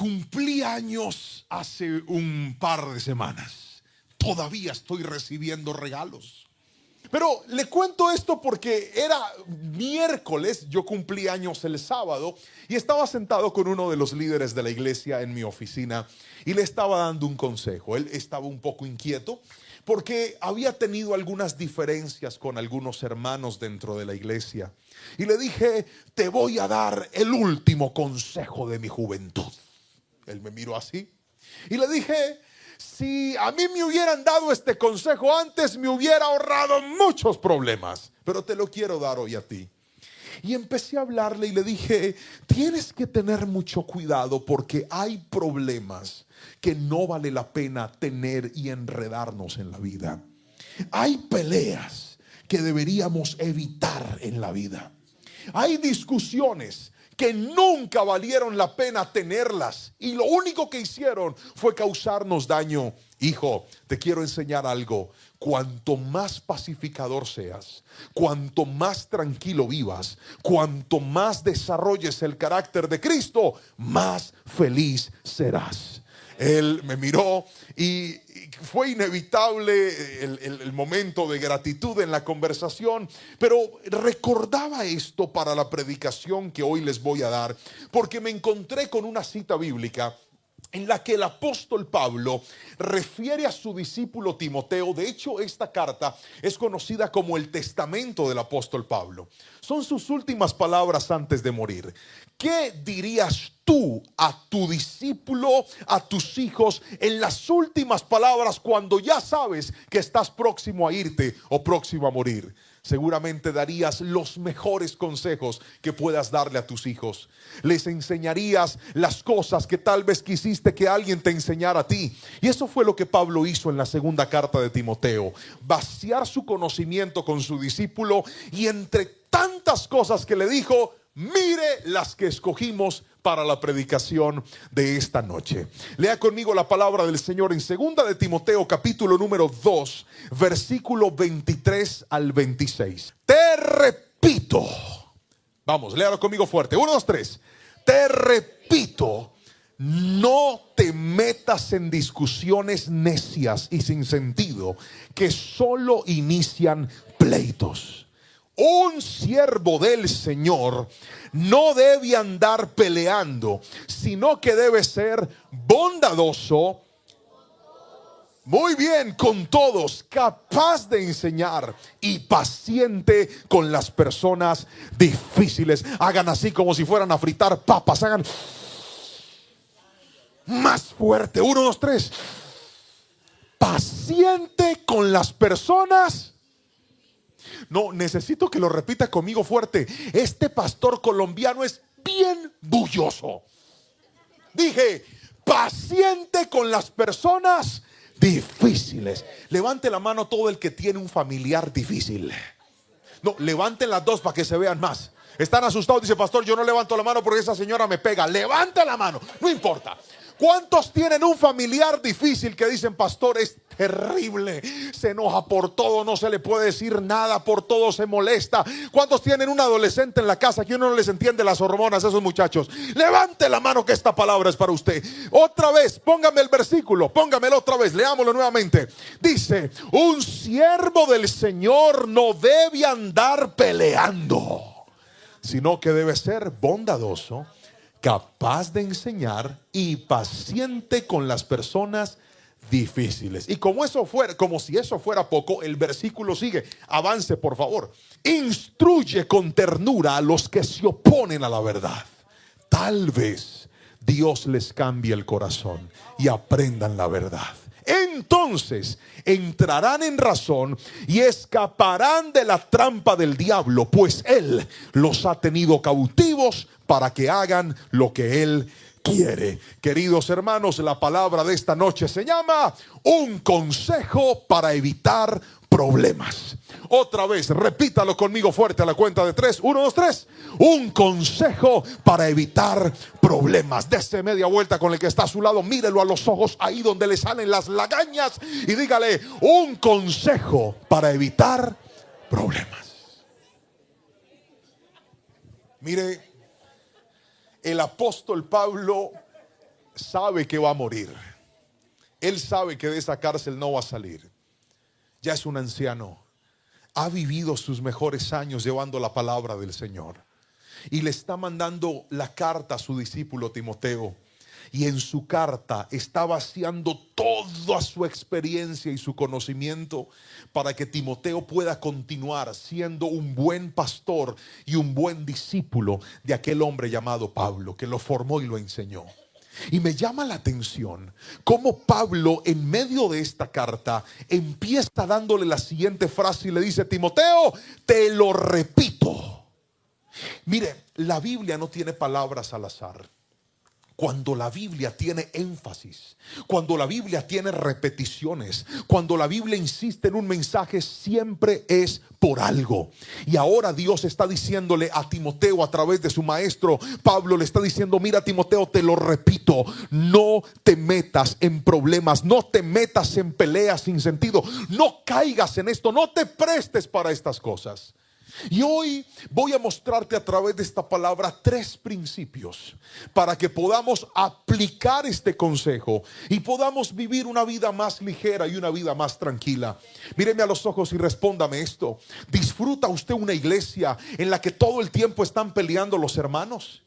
Cumplí años hace un par de semanas. Todavía estoy recibiendo regalos. Pero le cuento esto porque era miércoles, yo cumplí años el sábado y estaba sentado con uno de los líderes de la iglesia en mi oficina y le estaba dando un consejo. Él estaba un poco inquieto porque había tenido algunas diferencias con algunos hermanos dentro de la iglesia. Y le dije, te voy a dar el último consejo de mi juventud. Él me miró así y le dije, si a mí me hubieran dado este consejo antes, me hubiera ahorrado muchos problemas, pero te lo quiero dar hoy a ti. Y empecé a hablarle y le dije, tienes que tener mucho cuidado porque hay problemas que no vale la pena tener y enredarnos en la vida. Hay peleas que deberíamos evitar en la vida. Hay discusiones que nunca valieron la pena tenerlas y lo único que hicieron fue causarnos daño. Hijo, te quiero enseñar algo. Cuanto más pacificador seas, cuanto más tranquilo vivas, cuanto más desarrolles el carácter de Cristo, más feliz serás. Él me miró y fue inevitable el momento de gratitud en la conversación, pero recordaba esto para la predicación que hoy les voy a dar, porque me encontré con una cita bíblica en la que el apóstol Pablo refiere a su discípulo Timoteo. De hecho, esta carta es conocida como el testamento del apóstol Pablo. Son sus últimas palabras antes de morir. ¿Qué dirías tú a tu discípulo, a tus hijos, en las últimas palabras cuando ya sabes que estás próximo a irte o próximo a morir? Seguramente darías los mejores consejos que puedas darle a tus hijos. Les enseñarías las cosas que tal vez quisiste que alguien te enseñara a ti. Y eso fue lo que Pablo hizo en la segunda carta de Timoteo. Vaciar su conocimiento con su discípulo y entre tantas cosas que le dijo, mire las que escogimos para la predicación de esta noche. Lea conmigo la palabra del Señor en segunda de Timoteo capítulo número 2 versículo 23 al 26. Te repito, vamos, léalo conmigo fuerte, 1, 2, 3. Te repito, no te metas en discusiones necias y sin sentido que solo inician pleitos. Un siervo del Señor no debe andar peleando, sino que debe ser bondadoso, muy bien, con todos, capaz de enseñar y paciente con las personas difíciles. Hagan así como si fueran a fritar papas, hagan más fuerte, 1, 2, 3. Paciente con las personas. No, necesito que lo repita conmigo fuerte. Este pastor colombiano es bien bulloso. Dije, paciente con las personas difíciles. Levante la mano todo el que tiene un familiar difícil. No, levanten las dos para que se vean más. Están asustados, dice pastor, yo no levanto la mano porque esa señora me pega. Levanta la mano, no importa. ¿Cuántos tienen un familiar difícil que dicen, pastor, es terrible, se enoja por todo, no se le puede decir nada, por todo se molesta? ¿Cuántos tienen un adolescente en la casa que uno no les entiende las hormonas a esos muchachos? Levante la mano que esta palabra es para usted. Otra vez, póngame el versículo, póngamelo otra vez, leámoslo nuevamente. Dice, un siervo del Señor no debe andar peleando, sino que debe ser bondadoso, capaz de enseñar y paciente con las personas difíciles. Y como si eso fuera poco, el versículo sigue. Avance, por favor. Instruye con ternura a los que se oponen a la verdad. Tal vez Dios les cambie el corazón y aprendan la verdad. Entonces entrarán en razón y escaparán de la trampa del diablo, pues él los ha tenido cautivos para que hagan lo que él quiere. Queridos hermanos, la palabra de esta noche se llama un consejo para evitar problemas. Otra vez, repítalo conmigo fuerte a la cuenta de 3. 1, 2, 3. Un consejo para evitar problemas. Dese media vuelta con el que está a su lado, mírelo a los ojos ahí donde le salen las lagañas y dígale, un consejo para evitar problemas. Mire, el apóstol Pablo sabe que va a morir. Él sabe que de esa cárcel no va a salir. Ya es un anciano. Ha vivido sus mejores años llevando la palabra del Señor. Y le está mandando la carta a su discípulo Timoteo. Y en su carta está vaciando toda su experiencia y su conocimiento para que Timoteo pueda continuar siendo un buen pastor y un buen discípulo de aquel hombre llamado Pablo, que lo formó y lo enseñó. Y me llama la atención cómo Pablo, en medio de esta carta, empieza dándole la siguiente frase y le dice: Timoteo, te lo repito. Mire, la Biblia no tiene palabras al azar. Cuando la Biblia tiene énfasis, cuando la Biblia tiene repeticiones, cuando la Biblia insiste en un mensaje, siempre es por algo. Y ahora Dios está diciéndole a Timoteo a través de su maestro Pablo, le está diciendo: mira, Timoteo, te lo repito, no te metas en problemas, no te metas en peleas sin sentido, no caigas en esto, no te prestes para estas cosas. Y hoy voy a mostrarte a través de esta palabra 3 principios para que podamos aplicar este consejo y podamos vivir una vida más ligera y una vida más tranquila. Míreme a los ojos y respóndame esto: ¿disfruta usted una iglesia en la que todo el tiempo están peleando los hermanos?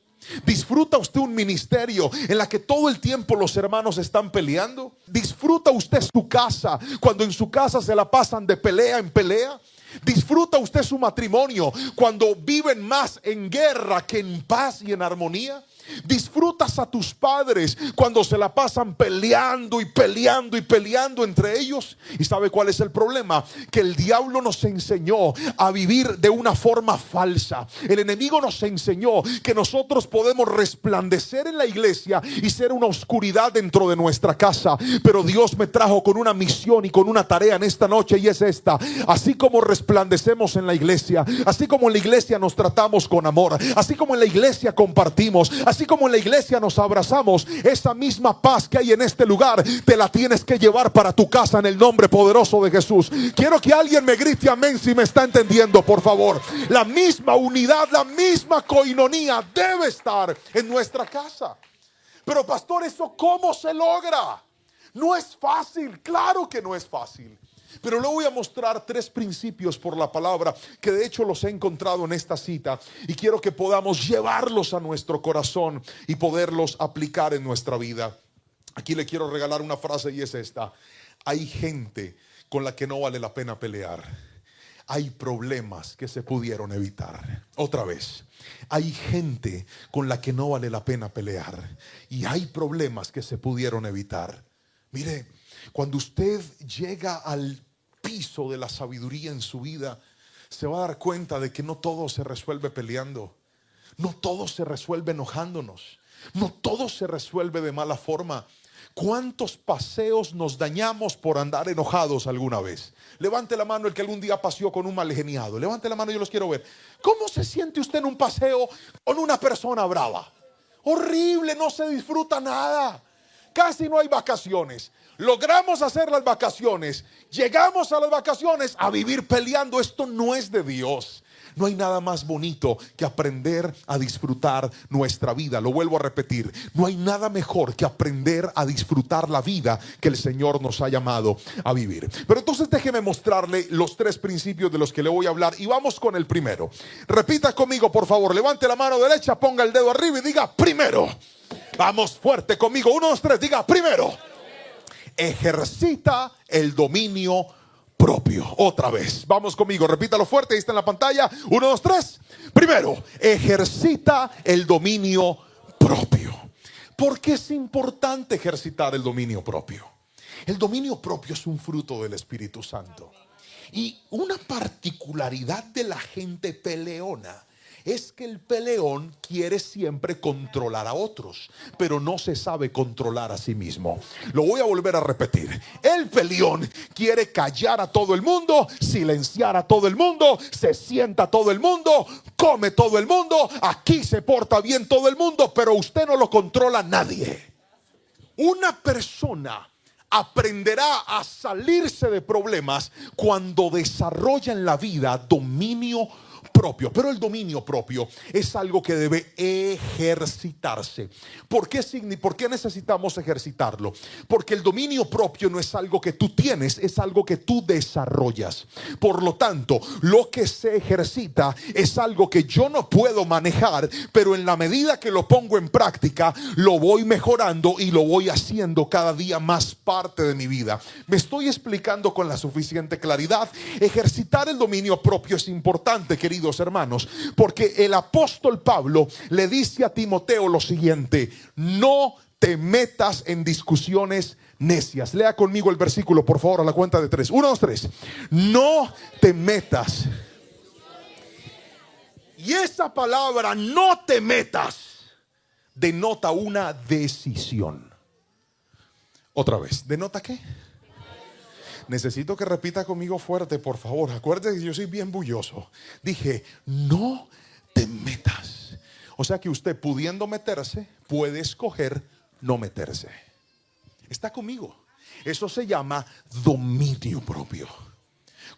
¿Disfruta usted un ministerio en la que todo el tiempo los hermanos están peleando? ¿Disfruta usted su casa cuando en su casa se la pasan de pelea en pelea? ¿Disfruta usted su matrimonio cuando viven más en guerra que en paz y en armonía? ¿Disfrutas a tus padres cuando se la pasan peleando y peleando y peleando entre ellos? ¿Y sabe cuál es el problema? Que el diablo nos enseñó a vivir de una forma falsa. El enemigo nos enseñó que nosotros podemos resplandecer en la iglesia y ser una oscuridad dentro de nuestra casa. Pero Dios me trajo con una misión y con una tarea en esta noche, y es esta: así como resplandecemos en la iglesia, así como en la iglesia nos tratamos con amor, así como en la iglesia compartimos, así como en la iglesia nos abrazamos, esa misma paz que hay en este lugar te la tienes que llevar para tu casa en el nombre poderoso de Jesús. Quiero que alguien me grite amén si me está entendiendo, por favor. La misma unidad, la misma coinonía debe estar en nuestra casa. Pero pastor, ¿eso cómo se logra? No es fácil, claro que no es fácil. Pero le voy a mostrar 3 principios por la palabra, que de hecho los he encontrado en esta cita, y quiero que podamos llevarlos a nuestro corazón y poderlos aplicar en nuestra vida. Aquí le quiero regalar una frase, y es esta: hay gente con la que no vale la pena pelear. Hay problemas que se pudieron evitar. Otra vez: hay gente con la que no vale la pena pelear, y hay problemas que se pudieron evitar. Mire, cuando usted llega al piso de la sabiduría en su vida, se va a dar cuenta de que no todo se resuelve peleando, no todo se resuelve enojándonos, no todo se resuelve de mala forma. ¿Cuántos paseos nos dañamos por andar enojados alguna vez? Levante la mano el que algún día paseó con un mal geniado. Levante la mano, yo los quiero ver. ¿Cómo se siente usted en un paseo con una persona brava? Horrible, no se disfruta nada. Casi no hay vacaciones. Logramos hacer las vacaciones, llegamos a las vacaciones a vivir peleando. Esto no es de Dios. No hay nada más bonito que aprender a disfrutar nuestra vida. Lo vuelvo a repetir: no hay nada mejor que aprender a disfrutar la vida que el Señor nos ha llamado a vivir. Pero entonces déjeme mostrarle los 3 principios de los que le voy a hablar, y vamos con el primero. Repita conmigo, por favor. Levante la mano derecha, ponga el dedo arriba y diga: primero. Vamos fuerte conmigo. 1, 2, 3, diga: primero. Ejercita el dominio propio. Otra vez, vamos conmigo, repítalo fuerte, ahí está en la pantalla. 1, 2, 3. Primero, ejercita el dominio propio. ¿Por qué es importante ejercitar el dominio propio? El dominio propio es un fruto del Espíritu Santo. Y una particularidad de la gente peleona es que el peleón quiere siempre controlar a otros, pero no se sabe controlar a sí mismo. Lo voy a volver a repetir: el peleón quiere callar a todo el mundo, silenciar a todo el mundo, se sienta todo el mundo, come todo el mundo, aquí se porta bien todo el mundo, pero usted no lo controla nadie. Una persona aprenderá a salirse de problemas cuando desarrolla en la vida dominio propio. propio, pero el dominio propio es algo que debe ejercitarse. ¿Por qué necesitamos ejercitarlo? Porque el dominio propio no es algo que tú tienes, es algo que tú desarrollas. Por lo tanto, lo que se ejercita es algo que yo no puedo manejar, pero en la medida que lo pongo en práctica, lo voy mejorando y lo voy haciendo cada día más parte de mi vida. ¿Me estoy explicando con la suficiente claridad? Ejercitar el dominio propio es importante, queridos hermanos, porque el apóstol Pablo le dice a Timoteo lo siguiente: no te metas en discusiones necias. Lea conmigo el versículo, por favor, a la cuenta de 3. 1, 2, 3. No te metas. Y esa palabra, no te metas, denota una decisión. Otra vez, ¿denota qué? Necesito que repita conmigo fuerte, por favor. Acuérdate que yo soy bien bulloso. Dije, no te metas. O sea que usted, pudiendo meterse, puede escoger no meterse. ¿Está conmigo? Eso se llama dominio propio.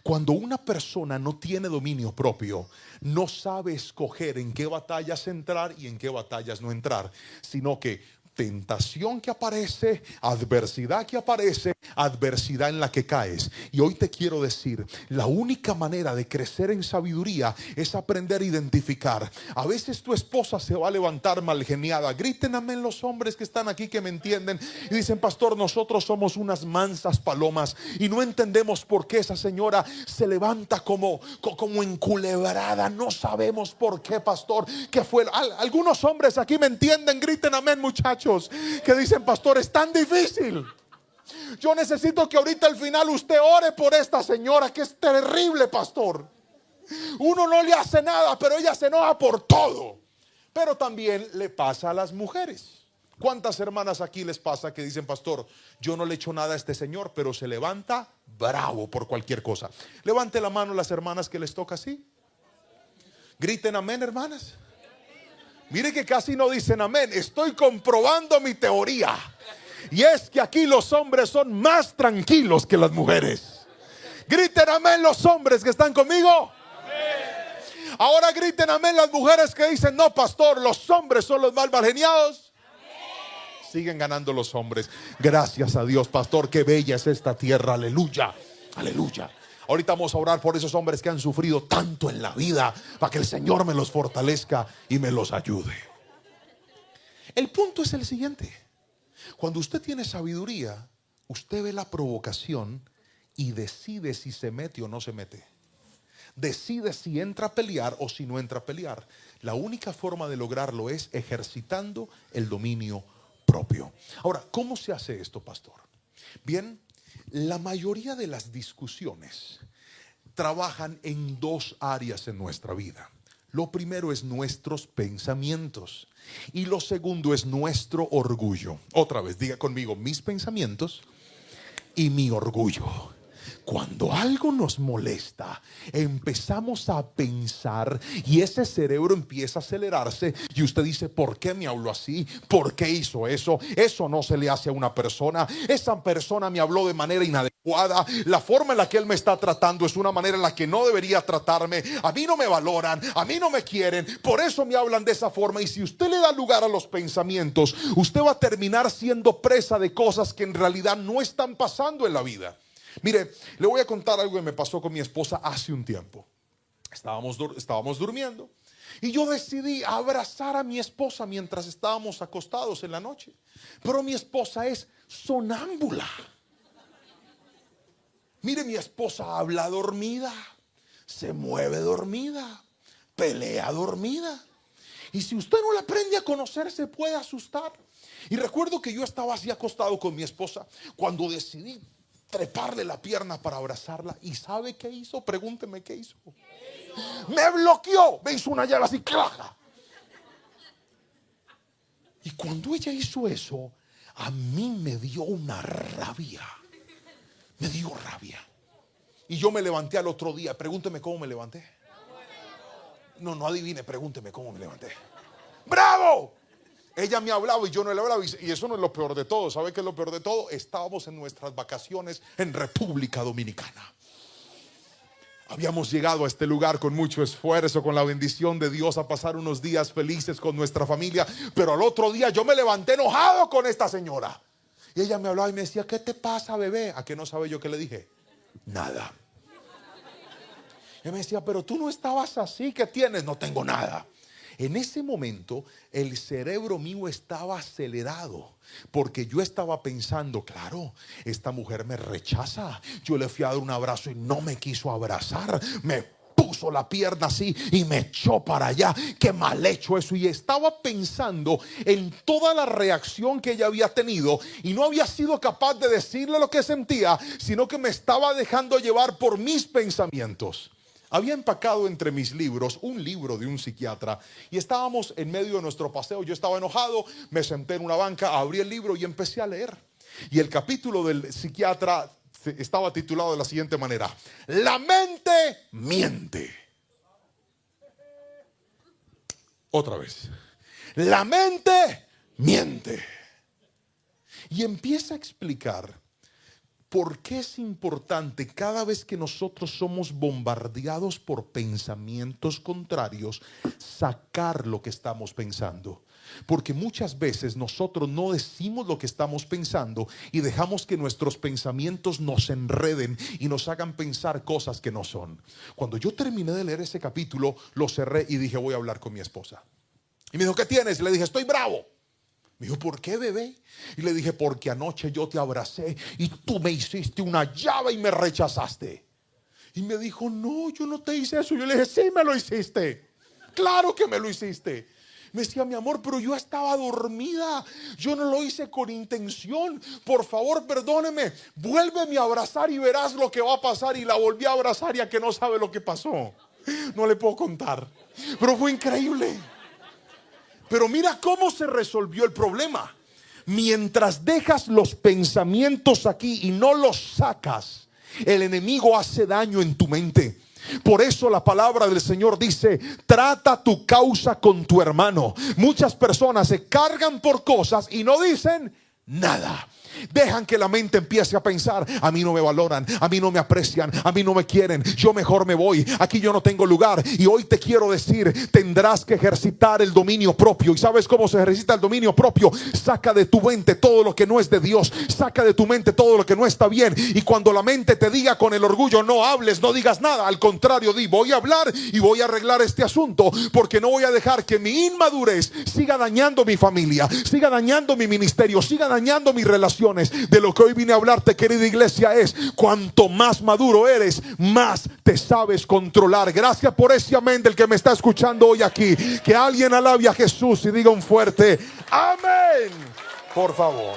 Cuando una persona no tiene dominio propio, no sabe escoger en qué batallas entrar y en qué batallas no entrar, sino que tentación que aparece, adversidad que aparece, adversidad en la que caes. Y hoy te quiero decir, la única manera de crecer en sabiduría es aprender a identificar. A veces tu esposa se va a levantar mal geniada. Griten amén los hombres que están aquí, que me entienden, y dicen: pastor, nosotros somos unas mansas palomas y no entendemos por qué esa señora se levanta como enculebrada. No sabemos por qué, pastor. ¿Qué fue? Algunos hombres aquí me entienden. Griten amén, muchachos, que dicen: pastor, es tan difícil. Yo necesito que ahorita al final usted ore por esta señora, que es terrible, pastor. Uno no le hace nada, pero ella se enoja por todo. Pero también le pasa a las mujeres. ¿Cuántas hermanas aquí les pasa que dicen: pastor, yo no le echo nada a este señor, pero se levanta bravo por cualquier cosa? Levante la mano las hermanas que les toca así. Griten amén, hermanas. Mire que casi no dicen amén. Estoy comprobando mi teoría. Y es que aquí los hombres son más tranquilos que las mujeres. Griten amén los hombres que están conmigo. Amén. Ahora griten amén las mujeres que dicen: no, pastor, los hombres son los más malgeniados. Siguen ganando los hombres. Gracias a Dios, pastor, qué bella es esta tierra. Aleluya, aleluya. Ahorita vamos a orar por esos hombres que han sufrido tanto en la vida, para que el Señor me los fortalezca y me los ayude. El punto es el siguiente: cuando usted tiene sabiduría, usted ve la provocación y decide si se mete o no se mete. Decide si entra a pelear o si no entra a pelear. La única forma de lograrlo es ejercitando el dominio propio. Ahora, ¿cómo se hace esto, pastor? Bien, la mayoría de las discusiones trabajan en dos áreas en nuestra vida. Lo primero es nuestros pensamientos y lo segundo es nuestro orgullo. Otra vez, diga conmigo: mis pensamientos y mi orgullo. Cuando algo nos molesta, empezamos a pensar y ese cerebro empieza a acelerarse y usted dice: ¿por qué me habló así? ¿Por qué hizo eso? Eso no se le hace a una persona. Esa persona me habló de manera inadecuada. La forma en la que él me está tratando es una manera en la que no debería tratarme. A mí no me valoran, a mí no me quieren, por eso me hablan de esa forma. Y si usted le da lugar a los pensamientos, usted va a terminar siendo presa de cosas que en realidad no están pasando en la vida. Mire, le voy a contar algo que me pasó con mi esposa hace un tiempo. Estábamos durmiendo y yo decidí abrazar a mi esposa mientras estábamos acostados en la noche. Pero mi esposa es sonámbula. Mire, mi esposa habla dormida, se mueve dormida, pelea dormida. Y si usted no la aprende a conocer, se puede asustar. Y recuerdo que yo estaba así acostado con mi esposa cuando decidí treparle la pierna para abrazarla. ¿Y sabe qué hizo? Pregúnteme qué hizo. Me bloqueó, me hizo una llave así, claja. Y cuando ella hizo eso, a mí me dio una rabia. Me dio rabia. Y yo me levanté al otro día. Pregúnteme cómo me levanté. No adivine, pregúnteme cómo me levanté. ¡Bravo! Ella me hablaba y yo no le hablaba. Y eso no es lo peor de todo. ¿Sabe qué es lo peor de todo? Estábamos en nuestras vacaciones en República Dominicana. Habíamos llegado a este lugar con mucho esfuerzo, con la bendición de Dios, a pasar unos días felices con nuestra familia. Pero al otro día yo me levanté enojado con esta señora. Y ella me hablaba y me decía, ¿qué te pasa, bebé? ¿A qué no sabe yo qué le dije? Nada. Y me decía, pero tú no estabas así, ¿qué tienes? No tengo nada. En ese momento el cerebro mío estaba acelerado, porque yo estaba pensando, claro, esta mujer me rechaza. Yo le fui a dar un abrazo y no me quiso abrazar. Me puso la pierna así y me echó para allá. Qué mal hecho eso. Y estaba pensando en toda la reacción que ella había tenido, y no había sido capaz de decirle lo que sentía, sino que me estaba dejando llevar por mis pensamientos. Había empacado entre mis libros un libro de un psiquiatra, y estábamos en medio de nuestro paseo. Yo estaba enojado, me senté en una banca, abrí el libro y empecé a leer. Y el capítulo del psiquiatra estaba titulado de la siguiente manera: La mente miente. Otra vez. La mente miente. Y empieza a explicar ¿por qué es importante cada vez que nosotros somos bombardeados por pensamientos contrarios sacar lo que estamos pensando? Porque muchas veces nosotros no decimos lo que estamos pensando y dejamos que nuestros pensamientos nos enreden y nos hagan pensar cosas que no son. Cuando yo terminé de leer ese capítulo, lo cerré y dije, voy a hablar con mi esposa. Y me dijo, ¿qué tienes? Y le dije, estoy bravo. Me dijo, ¿por qué, bebé? Y le dije, porque anoche yo te abracé y tú me hiciste una llave y me rechazaste. Y me dijo, no, yo no te hice eso. Yo le dije, sí me lo hiciste. Claro que me lo hiciste. Me decía, mi amor, pero yo estaba dormida. Yo no lo hice con intención. Por favor, perdóneme. Vuélveme a abrazar y verás lo que va a pasar. Y la volví a abrazar, y a que no sabe lo que pasó. No le puedo contar. Pero fue increíble. Pero mira cómo se resolvió el problema. Mientras dejas los pensamientos aquí y no los sacas, el enemigo hace daño en tu mente. Por eso la palabra del Señor dice, trata tu causa con tu hermano. Muchas personas se cargan por cosas y no dicen nada. Dejan que la mente empiece a pensar, a mí no me valoran, a mí no me aprecian, a mí no me quieren, yo mejor me voy, aquí yo no tengo lugar. Y hoy te quiero decir, tendrás que ejercitar el dominio propio. ¿Y sabes cómo se ejercita el dominio propio? Saca de tu mente todo lo que no es de Dios. Saca de tu mente todo lo que no está bien. Y cuando la mente te diga con el orgullo, no hables, no digas nada, al contrario, di, voy a hablar y voy a arreglar este asunto, porque no voy a dejar que mi inmadurez siga dañando mi familia, siga dañando mi ministerio, siga dañando mi relación. De lo que hoy vine a hablarte, querida iglesia, es cuanto más maduro eres, más te sabes controlar. Gracias por ese amén del que me está escuchando hoy aquí. Que alguien alabe a Jesús y diga un fuerte amén, por favor.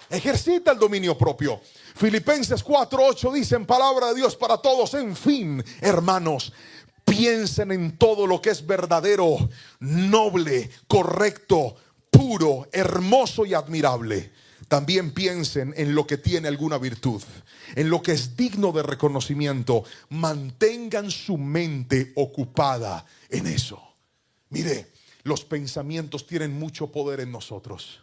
Ejercita el dominio propio. Filipenses 4:8 dice en palabra de Dios para todos: en fin, hermanos, piensen en todo lo que es verdadero, noble, correcto, puro, hermoso y admirable. También piensen en lo que tiene alguna virtud, en lo que es digno de reconocimiento. Mantengan su mente ocupada en eso. Mire, los pensamientos tienen mucho poder en nosotros.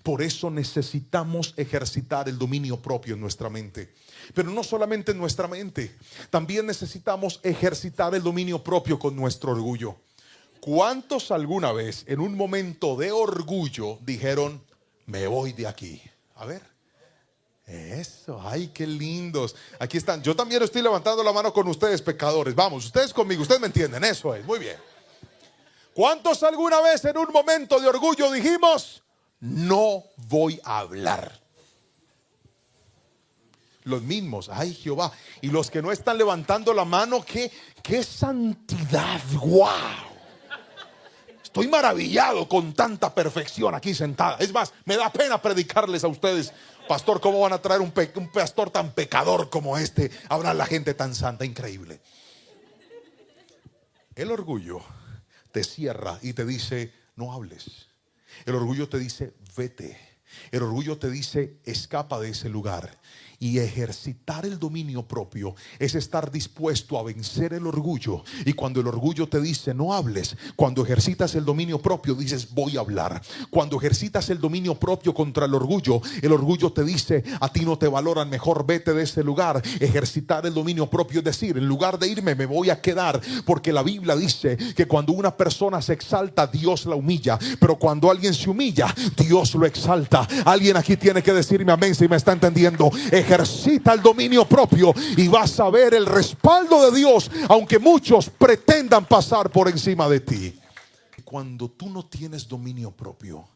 Por eso necesitamos ejercitar el dominio propio en nuestra mente. Pero no solamente en nuestra mente, también necesitamos ejercitar el dominio propio con nuestro orgullo. ¿Cuántos alguna vez en un momento de orgullo dijeron, me voy de aquí? A ver. Eso, ay, qué lindos. Aquí están. Yo también estoy levantando la mano con ustedes, pecadores. Vamos, ustedes conmigo, ustedes me entienden. Eso es, muy bien. ¿Cuántos alguna vez en un momento de orgullo dijimos, no voy a hablar? Los mismos, ay Jehová. Y los que no están levantando la mano, qué santidad, wow. Estoy maravillado con tanta perfección aquí sentada. Es más, me da pena predicarles a ustedes. Pastor, ¿cómo van a traer un pastor tan pecador como este? Habrá la gente tan santa, increíble. El orgullo te cierra y te dice, no hables. El orgullo te dice, vete. El orgullo te dice, escapa de ese lugar. Y ejercitar el dominio propio es estar dispuesto a vencer el orgullo. Y cuando el orgullo te dice no hables, cuando ejercitas el dominio propio dices voy a hablar. Cuando ejercitas el dominio propio contra el orgullo te dice a ti no te valoran, mejor vete de ese lugar. Ejercitar el dominio propio es decir, en lugar de irme me voy a quedar, porque la Biblia dice que cuando una persona se exalta, Dios la humilla, pero cuando alguien se humilla, Dios lo exalta. Alguien aquí tiene que decirme amén si me está entendiendo. Ejercita el dominio propio y vas a ver el respaldo de Dios, aunque muchos pretendan pasar por encima de ti. Cuando tú no tienes dominio propio,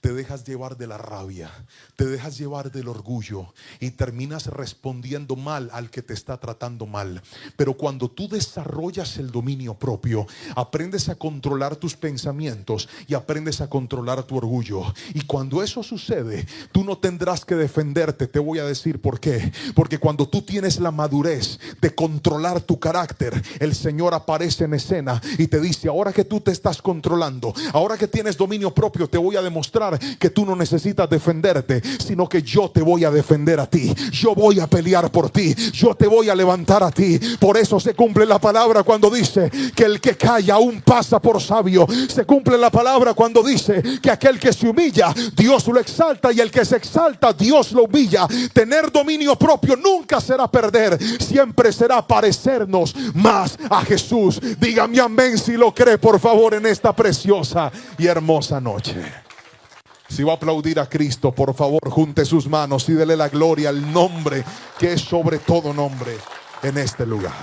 te dejas llevar de la rabia, te dejas llevar del orgullo y terminas respondiendo mal al que te está tratando mal. Pero cuando tú desarrollas el dominio propio, aprendes a controlar tus pensamientos y aprendes a controlar tu orgullo. Y cuando eso sucede, tú no tendrás que defenderte. Te voy a decir por qué. Porque cuando tú tienes la madurez de controlar tu carácter, el Señor aparece en escena y te dice, ahora que tú te estás controlando, ahora que tienes dominio propio, te voy a demostrar que tú no necesitas defenderte, sino que yo te voy a defender a ti. Yo voy a pelear por ti. Yo te voy a levantar a ti. Por eso se cumple la palabra cuando dice que el que calla aún pasa por sabio. Se cumple la palabra cuando dice que aquel que se humilla, Dios lo exalta, y el que se exalta, Dios lo humilla. Tener dominio propio nunca será perder, siempre será parecernos más a Jesús. Dígame amén si lo cree, por favor, en esta preciosa y hermosa noche. Si va a aplaudir a Cristo, por favor, junte sus manos y dele la gloria al nombre que es sobre todo nombre en este lugar.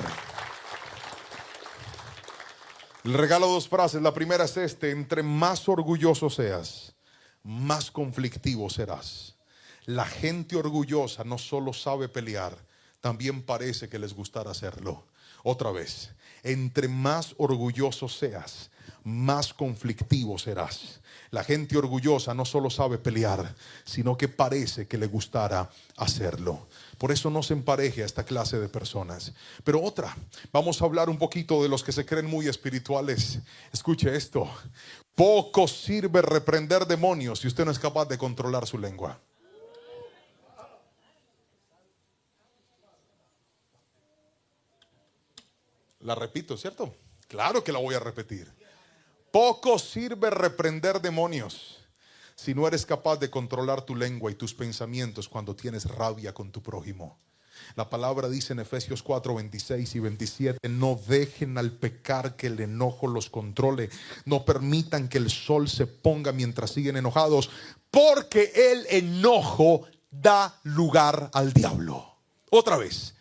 Le regalo dos frases. La primera es entre más orgulloso seas, más conflictivo serás. La gente orgullosa no solo sabe pelear, también parece que les gustará hacerlo. Otra vez, entre más orgulloso seas, más conflictivo serás. La gente orgullosa no solo sabe pelear, sino que parece que le gustara hacerlo. Por eso no se empareje a esta clase de personas. Pero otra, vamos a hablar un poquito de los que se creen muy espirituales. Escuche esto: poco sirve reprender demonios si usted no es capaz de controlar su lengua. La repito, ¿cierto? Claro que la voy a repetir. Poco sirve reprender demonios si no eres capaz de controlar tu lengua y tus pensamientos cuando tienes rabia con tu prójimo. La palabra dice en Efesios 4, 26 y 27, no dejen al pecar que el enojo los controle. No permitan que el sol se ponga mientras siguen enojados, porque el enojo da lugar al diablo. Otra vez,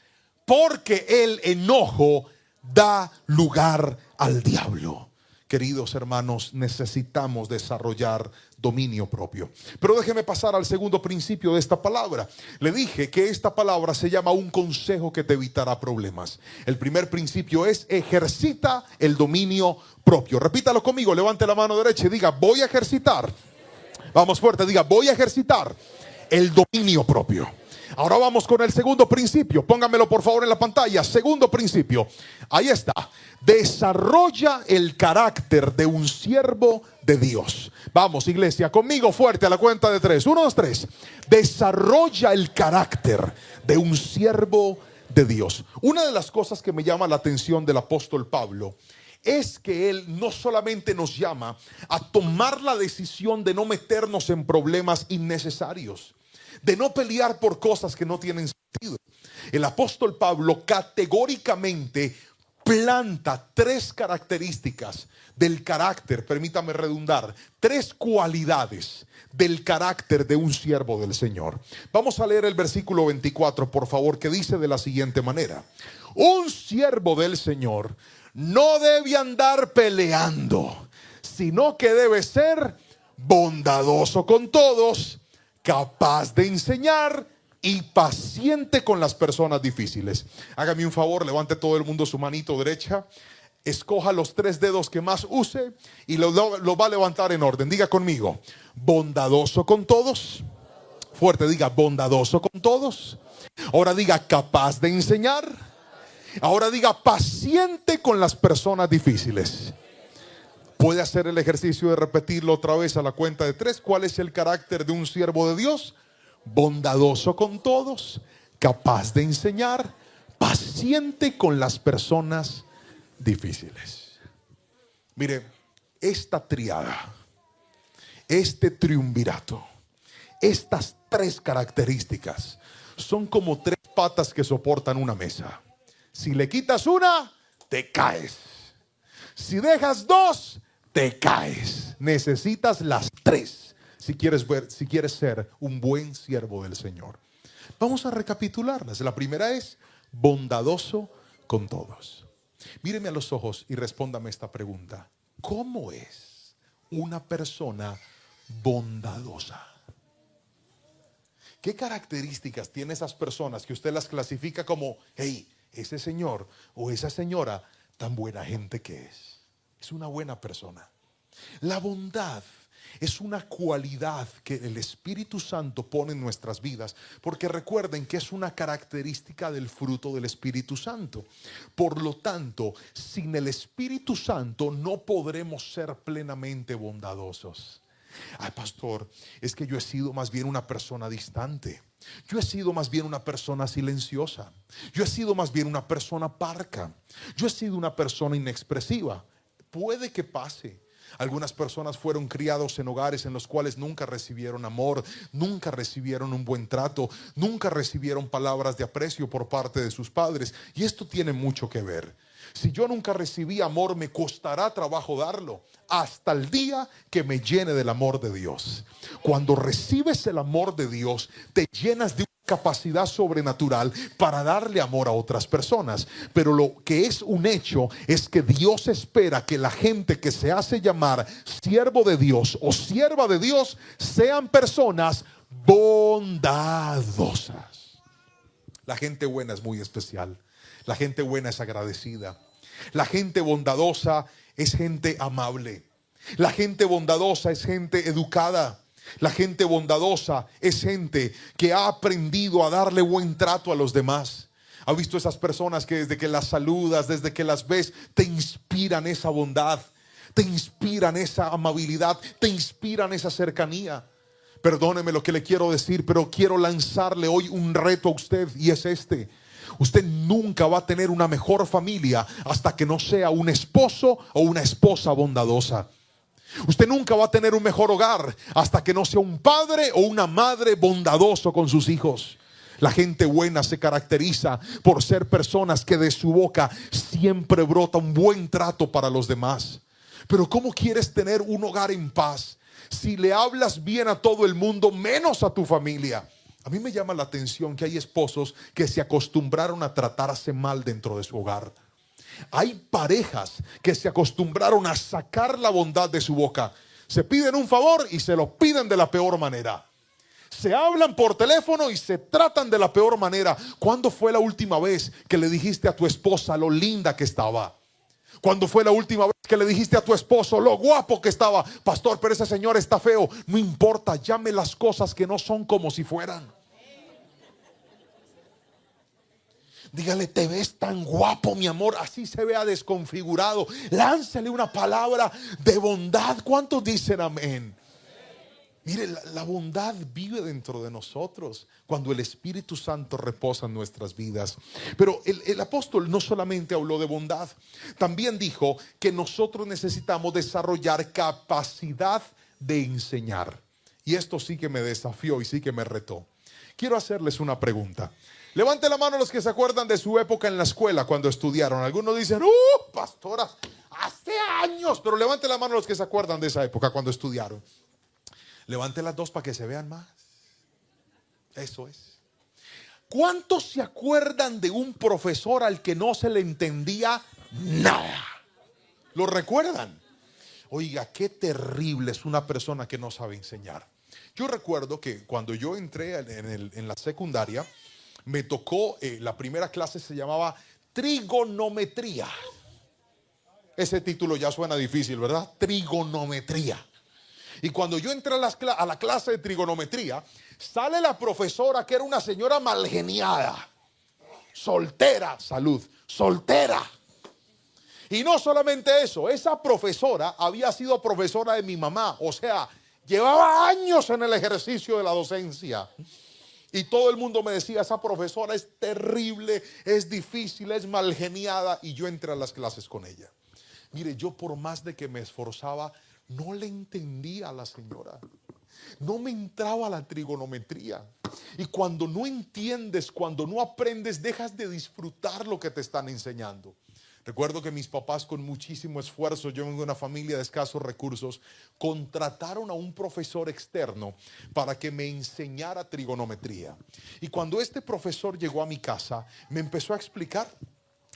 porque el enojo da lugar al diablo. Queridos hermanos, necesitamos desarrollar dominio propio. Pero déjeme pasar al segundo principio de esta palabra. Le dije que esta palabra se llama un consejo que te evitará problemas. El primer principio es ejercita el dominio propio. Repítalo conmigo, levante la mano derecha y diga voy a ejercitar. Vamos fuerte, diga voy a ejercitar el dominio propio. Ahora vamos con el segundo principio. Póngamelo por favor en la pantalla. Segundo principio. Ahí está. Desarrolla el carácter de un siervo de Dios. Vamos, iglesia, conmigo fuerte a la cuenta de 3. 1, 2, 3. Desarrolla el carácter de un siervo de Dios. Una de las cosas que me llama la atención del apóstol Pablo es que él no solamente nos llama a tomar la decisión de no meternos en problemas innecesarios, de no pelear por cosas que no tienen sentido. El apóstol Pablo categóricamente planta 3 características del carácter, permítame redundar, 3 cualidades del carácter de un siervo del Señor. Vamos a leer el versículo 24, por favor, que dice de la siguiente manera: un siervo del Señor no debe andar peleando, sino que debe ser bondadoso con todos, capaz de enseñar y paciente con las personas difíciles. Hágame un favor, levante todo el mundo su manito derecha, escoja los 3 dedos que más use y lo va a levantar en orden. Diga conmigo, bondadoso con todos. Fuerte, diga bondadoso con todos. Ahora diga capaz de enseñar. Ahora diga paciente con las personas difíciles. Puede hacer el ejercicio de repetirlo otra vez a la cuenta de 3. ¿Cuál es el carácter de un siervo de Dios? Bondadoso con todos, capaz de enseñar, paciente con las personas difíciles. Mire, esta triada, este triunvirato, estas 3 características son como 3 patas que soportan una mesa. Si le quitas una, te caes. Si dejas 2, te caes. Necesitas las 3 si quieres ser un buen siervo del Señor. Vamos a recapitularlas. La primera es bondadoso con todos. Míreme a los ojos y respóndame esta pregunta. ¿Cómo es una persona bondadosa? ¿Qué características tiene esas personas que usted las clasifica como, hey, ese señor o esa señora, tan buena gente que es? Es una buena persona. La bondad es una cualidad que el Espíritu Santo pone en nuestras vidas, porque recuerden que es una característica del fruto del Espíritu Santo. Por lo tanto, sin el Espíritu Santo no podremos ser plenamente bondadosos. Ay, pastor, es que yo he sido más bien una persona distante. Yo he sido más bien una persona silenciosa. Yo he sido más bien una persona parca. Yo he sido una persona inexpresiva. Puede que pase. Algunas personas fueron criados en hogares en los cuales nunca recibieron amor, nunca recibieron un buen trato, nunca recibieron palabras de aprecio por parte de sus padres. Y esto tiene mucho que ver. Si yo nunca recibí amor, me costará trabajo darlo hasta el día que me llene del amor de Dios. Cuando recibes el amor de Dios, te llenas de una capacidad sobrenatural para darle amor a otras personas. Pero lo que es un hecho es que Dios espera que la gente que se hace llamar siervo de Dios o sierva de Dios sean personas bondadosas. La gente buena es muy especial. La gente buena es agradecida. La gente bondadosa es gente amable. La gente bondadosa es gente educada. La gente bondadosa es gente que ha aprendido a darle buen trato a los demás. ¿Ha visto esas personas que desde que las saludas, desde que las ves, te inspiran esa bondad, te inspiran esa amabilidad, te inspiran esa cercanía? Perdóneme lo que le quiero decir, pero quiero lanzarle hoy un reto a usted, y es este. Usted nunca va a tener una mejor familia hasta que no sea un esposo o una esposa bondadosa. Usted nunca va a tener un mejor hogar hasta que no sea un padre o una madre bondadoso con sus hijos. La gente buena se caracteriza por ser personas que de su boca siempre brota un buen trato para los demás. Pero ¿cómo quieres tener un hogar en paz si le hablas bien a todo el mundo menos a tu familia? A mí me llama la atención que hay esposos que se acostumbraron a tratarse mal dentro de su hogar. Hay parejas que se acostumbraron a sacar la bondad de su boca. Se piden un favor y se lo piden de la peor manera. Se hablan por teléfono y se tratan de la peor manera. ¿Cuándo fue la última vez que le dijiste a tu esposa lo linda que estaba? ¿Cuándo fue la última vez que le dijiste a tu esposo lo guapo que estaba? Pastor, pero ese señor está feo. No importa, llame las cosas que no son como si fueran. Dígale, te ves tan guapo, mi amor, así se vea desconfigurado. Láncele una palabra de bondad. ¿Cuántos dicen amén? Mire, la bondad vive dentro de nosotros cuando el Espíritu Santo reposa en nuestras vidas. Pero el apóstol no solamente habló de bondad, también dijo que nosotros necesitamos desarrollar capacidad de enseñar. Y esto sí que me desafió y sí que me retó. Quiero hacerles una pregunta. Levante la mano los que se acuerdan de su época en la escuela cuando estudiaron. Algunos dicen, pastora, hace años. Pero levante la mano los que se acuerdan de esa época cuando estudiaron. Levante las dos para que se vean más. Eso es. ¿Cuántos se acuerdan de un profesor al que no se le entendía nada? ¿Lo recuerdan? Oiga, qué terrible es una persona que no sabe enseñar. Yo recuerdo que cuando yo entré en la secundaria, me tocó, la primera clase se llamaba trigonometría. Ese título ya suena difícil, ¿verdad? Trigonometría. Y cuando yo entré a la clase de trigonometría, sale la profesora que era una señora malgeniada, soltera, salud, soltera. Y no solamente eso, esa profesora había sido profesora de mi mamá. O sea, llevaba años en el ejercicio de la docencia. Y todo el mundo me decía, esa profesora es terrible, es difícil, es malgeniada. Y yo entré a las clases con ella. Mire, yo por más de que me esforzaba, no le entendía a la señora. No me entraba la trigonometría. Y cuando no entiendes, cuando no aprendes, dejas de disfrutar lo que te están enseñando. Recuerdo que mis papás, con muchísimo esfuerzo, yo vengo de una familia de escasos recursos, contrataron a un profesor externo para que me enseñara trigonometría. Y cuando este profesor llegó a mi casa, me empezó a explicar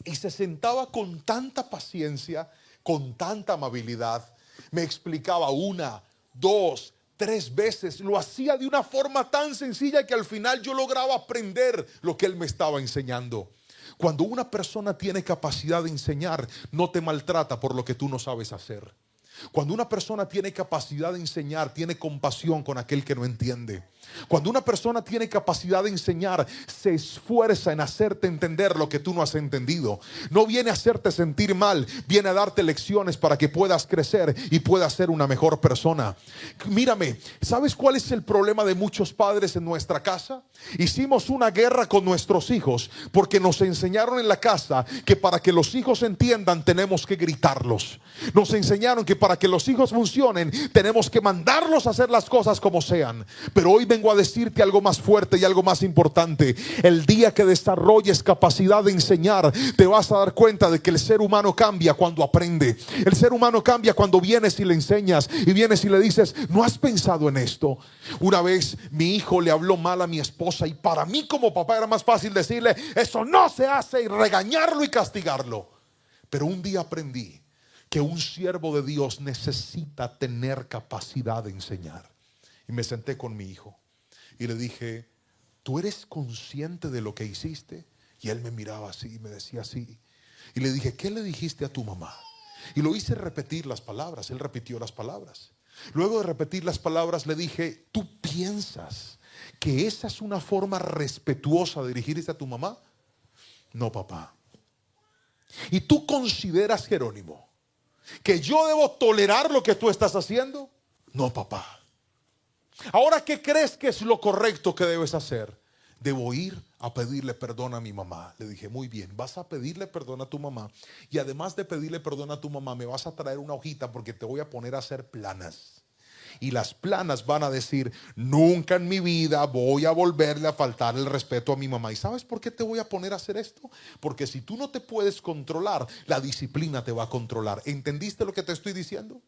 y se sentaba con tanta paciencia, con tanta amabilidad. Me explicaba una, dos, tres veces. Lo hacía de una forma tan sencilla que al final yo lograba aprender lo que él me estaba enseñando. Cuando una persona tiene capacidad de enseñar, no te maltrata por lo que tú no sabes hacer. Cuando una persona tiene capacidad de enseñar, tiene compasión con aquel que no entiende. Cuando una persona tiene capacidad de enseñar, se esfuerza en hacerte entender lo que tú no has entendido. No viene a hacerte sentir mal, viene a darte lecciones para que puedas crecer y puedas ser una mejor persona. Mírame, ¿sabes cuál es el problema de muchos padres en nuestra casa? Hicimos una guerra con nuestros hijos porque nos enseñaron en la casa que para que los hijos entiendan tenemos que gritarlos. Nos enseñaron que para que los hijos funcionen tenemos que mandarlos a hacer las cosas como sean. Pero hoy vengo a decirte algo más fuerte y algo más importante. El día que desarrolles capacidad de enseñar, te vas a dar cuenta de que el ser humano cambia cuando aprende. El ser humano cambia cuando vienes y le enseñas, y vienes y le dices, ¿no has pensado en esto? Una vez mi hijo le habló mal a mi esposa, y para mí como papá era más fácil decirle, eso no se hace, y regañarlo y castigarlo. Pero un día aprendí que un siervo de Dios necesita tener capacidad de enseñar. Y me senté con mi hijo y le dije, ¿tú eres consciente de lo que hiciste? Y él me miraba así y me decía así. Y le dije, ¿qué le dijiste a tu mamá? Y lo hice repetir las palabras. Él repitió las palabras. Luego de repetir las palabras le dije, ¿tú piensas que esa es una forma respetuosa de dirigirse a tu mamá? No, papá. ¿Y tú consideras, Jerónimo, que yo debo tolerar lo que tú estás haciendo? No, papá. Ahora, ¿qué crees que es lo correcto que debes hacer? Debo ir a pedirle perdón a mi mamá. Le dije, muy bien, vas a pedirle perdón a tu mamá. Y además de pedirle perdón a tu mamá, me vas a traer una hojita porque te voy a poner a hacer planas. Y las planas van a decir, nunca en mi vida voy a volverle a faltar el respeto a mi mamá. ¿Y sabes por qué te voy a poner a hacer esto? Porque si tú no te puedes controlar, la disciplina te va a controlar. ¿Entendiste lo que te estoy diciendo?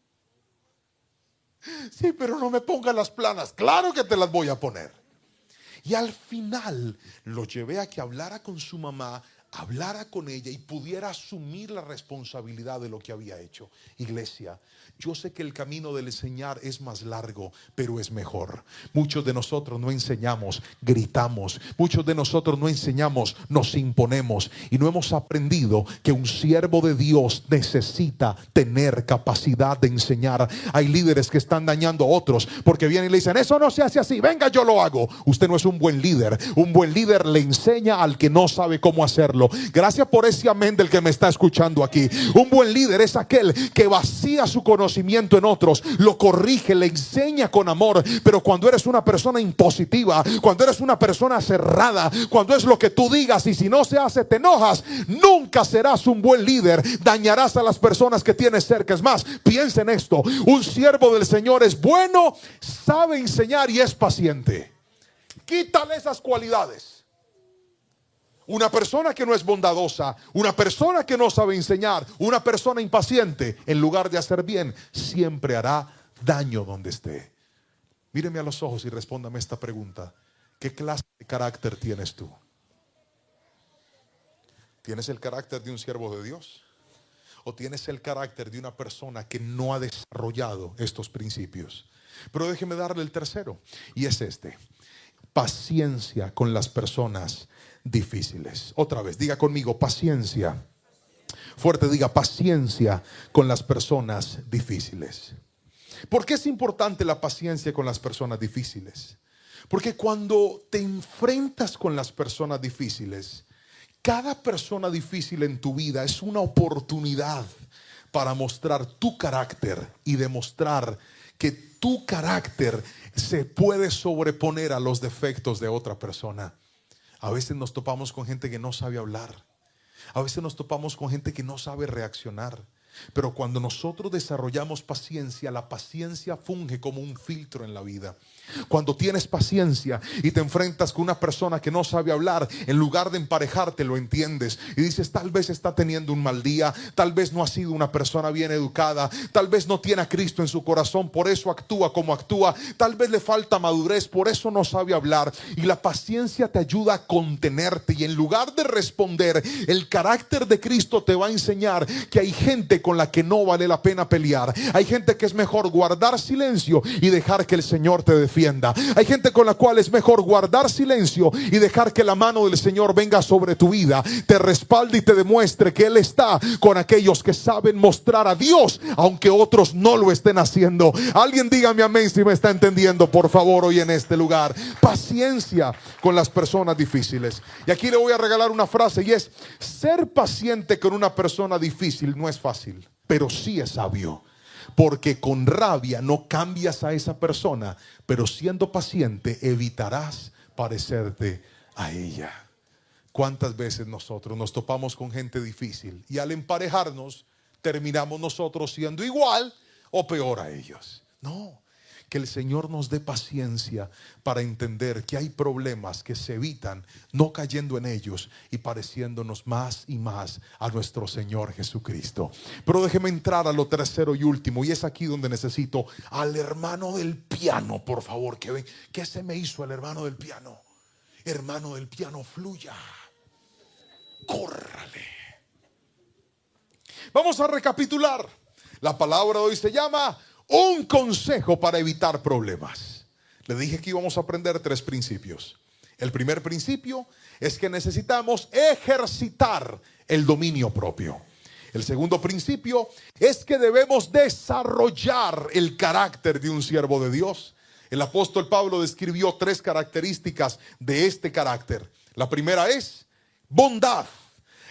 Sí, pero no me pongas las planas. Claro que te las voy a poner. Y al final lo llevé a que hablara con su mamá, hablara con ella y pudiera asumir la responsabilidad de lo que había hecho. Iglesia, yo sé que el camino del enseñar es más largo, pero es mejor. Muchos de nosotros no enseñamos, gritamos. Muchos de nosotros no enseñamos, nos imponemos. Y no hemos aprendido que un siervo de Dios necesita tener capacidad de enseñar. Hay líderes que están dañando a otros porque vienen y le dicen, eso no se hace así, venga, yo lo hago. Usted no es un buen líder. Un buen líder le enseña al que no sabe cómo hacerlo. Gracias por ese amén del que me está escuchando aquí. Un buen líder es aquel que vacía su conocimiento en otros, lo corrige, le enseña con amor. Pero cuando eres una persona impositiva, cuando eres una persona cerrada, cuando es lo que tú digas y si no se hace te enojas, nunca serás un buen líder. Dañarás a las personas que tienes cerca. Es más, piensa en esto: un siervo del Señor es bueno, sabe enseñar y es paciente. Quítale esas cualidades. Una persona que no es bondadosa, una persona que no sabe enseñar, una persona impaciente, en lugar de hacer bien, siempre hará daño donde esté. Míreme a los ojos y respóndame esta pregunta: ¿qué clase de carácter tienes tú? ¿Tienes el carácter de un siervo de Dios? ¿O tienes el carácter de una persona que no ha desarrollado estos principios? Pero déjeme darle el tercero, y es este: paciencia con las personas difíciles. Otra vez, diga conmigo, paciencia. Fuerte, diga, paciencia con las personas difíciles. ¿Por qué es importante la paciencia con las personas difíciles? Porque cuando te enfrentas con las personas difíciles, Cada persona difícil en tu vida es una oportunidad para mostrar tu carácter y demostrar que tu carácter se puede sobreponer a los defectos de otra persona. A veces nos topamos con gente que no sabe hablar. A veces nos topamos con gente que no sabe reaccionar. Pero cuando nosotros desarrollamos paciencia, la paciencia funge como un filtro en la vida. Cuando tienes paciencia y te enfrentas con una persona que no sabe hablar, en lugar de emparejarte, lo entiendes y dices, tal vez está teniendo un mal día, tal vez no ha sido una persona bien educada, tal vez no tiene a Cristo en su corazón, por eso actúa como actúa, tal vez le falta madurez, por eso no sabe hablar. Y la paciencia te ayuda a contenerte, y en lugar de responder, el carácter de Cristo te va a enseñar que hay gente con la que no vale la pena pelear. Hay gente que es mejor guardar silencio y dejar que el Señor te defienda. Hay gente con la cual es mejor guardar silencio y dejar que la mano del Señor venga sobre tu vida, te respalde y te demuestre que Él está con aquellos que saben mostrar a Dios, aunque otros no lo estén haciendo. Alguien dígame amén si me está entendiendo, por favor, hoy en este lugar. Paciencia con las personas difíciles. Y aquí le voy a regalar una frase, y es: ser paciente con una persona difícil no es fácil, pero sí es sabio. Porque con rabia no cambias a esa persona, pero siendo paciente evitarás parecerte a ella. ¿Cuántas veces nosotros nos topamos con gente difícil y al emparejarnos terminamos nosotros siendo igual o peor a ellos? No. Que el Señor nos dé paciencia para entender que hay problemas que se evitan no cayendo en ellos y pareciéndonos más y más a nuestro Señor Jesucristo. Pero déjeme entrar a lo tercero y último, y es aquí donde necesito al hermano del piano, por favor, que ven. ¿Qué se me hizo el hermano del piano? Hermano del piano, fluya, córrale. Vamos a recapitular. La palabra de hoy se llama un consejo para evitar problemas. Le dije que íbamos a aprender 3 principios. El primer principio es que necesitamos ejercitar el dominio propio. El segundo principio es que debemos desarrollar el carácter de un siervo de Dios. El apóstol Pablo describió 3 características de este carácter. La primera es bondad.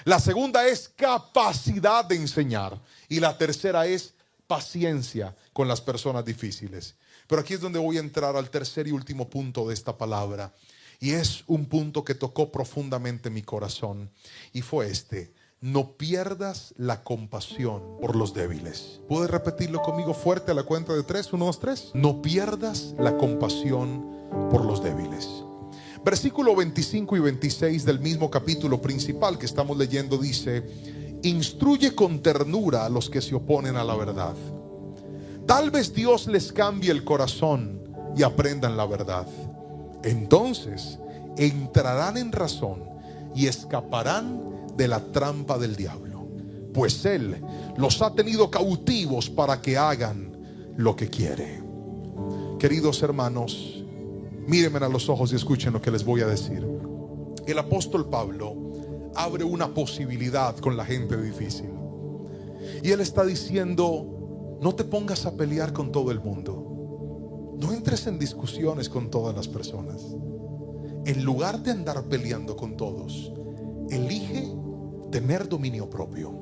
La segunda es capacidad de enseñar. Y la tercera es paciencia con las personas difíciles. Pero aquí es donde voy a entrar al tercer y último punto de esta palabra, y es un punto que tocó profundamente mi corazón, y fue este: no pierdas la compasión por los débiles. ¿Puedes repetirlo conmigo fuerte a la cuenta de 3? 1, 2, 3. No pierdas la compasión por los débiles. Versículo 25 y 26 del mismo capítulo principal que estamos leyendo dice: instruye con ternura a los que se oponen a la verdad. Tal vez Dios les cambie el corazón y aprendan la verdad. Entonces entrarán en razón y escaparán de la trampa del diablo, pues Él los ha tenido cautivos para que hagan lo que quiere. Queridos hermanos, mírenme a los ojos y escuchen lo que les voy a decir. El apóstol Pablo abre una posibilidad con la gente difícil, y él está diciendo: no te pongas a pelear con todo el mundo, no entres en discusiones con todas las personas. En lugar de andar peleando con todos, elige tener dominio propio,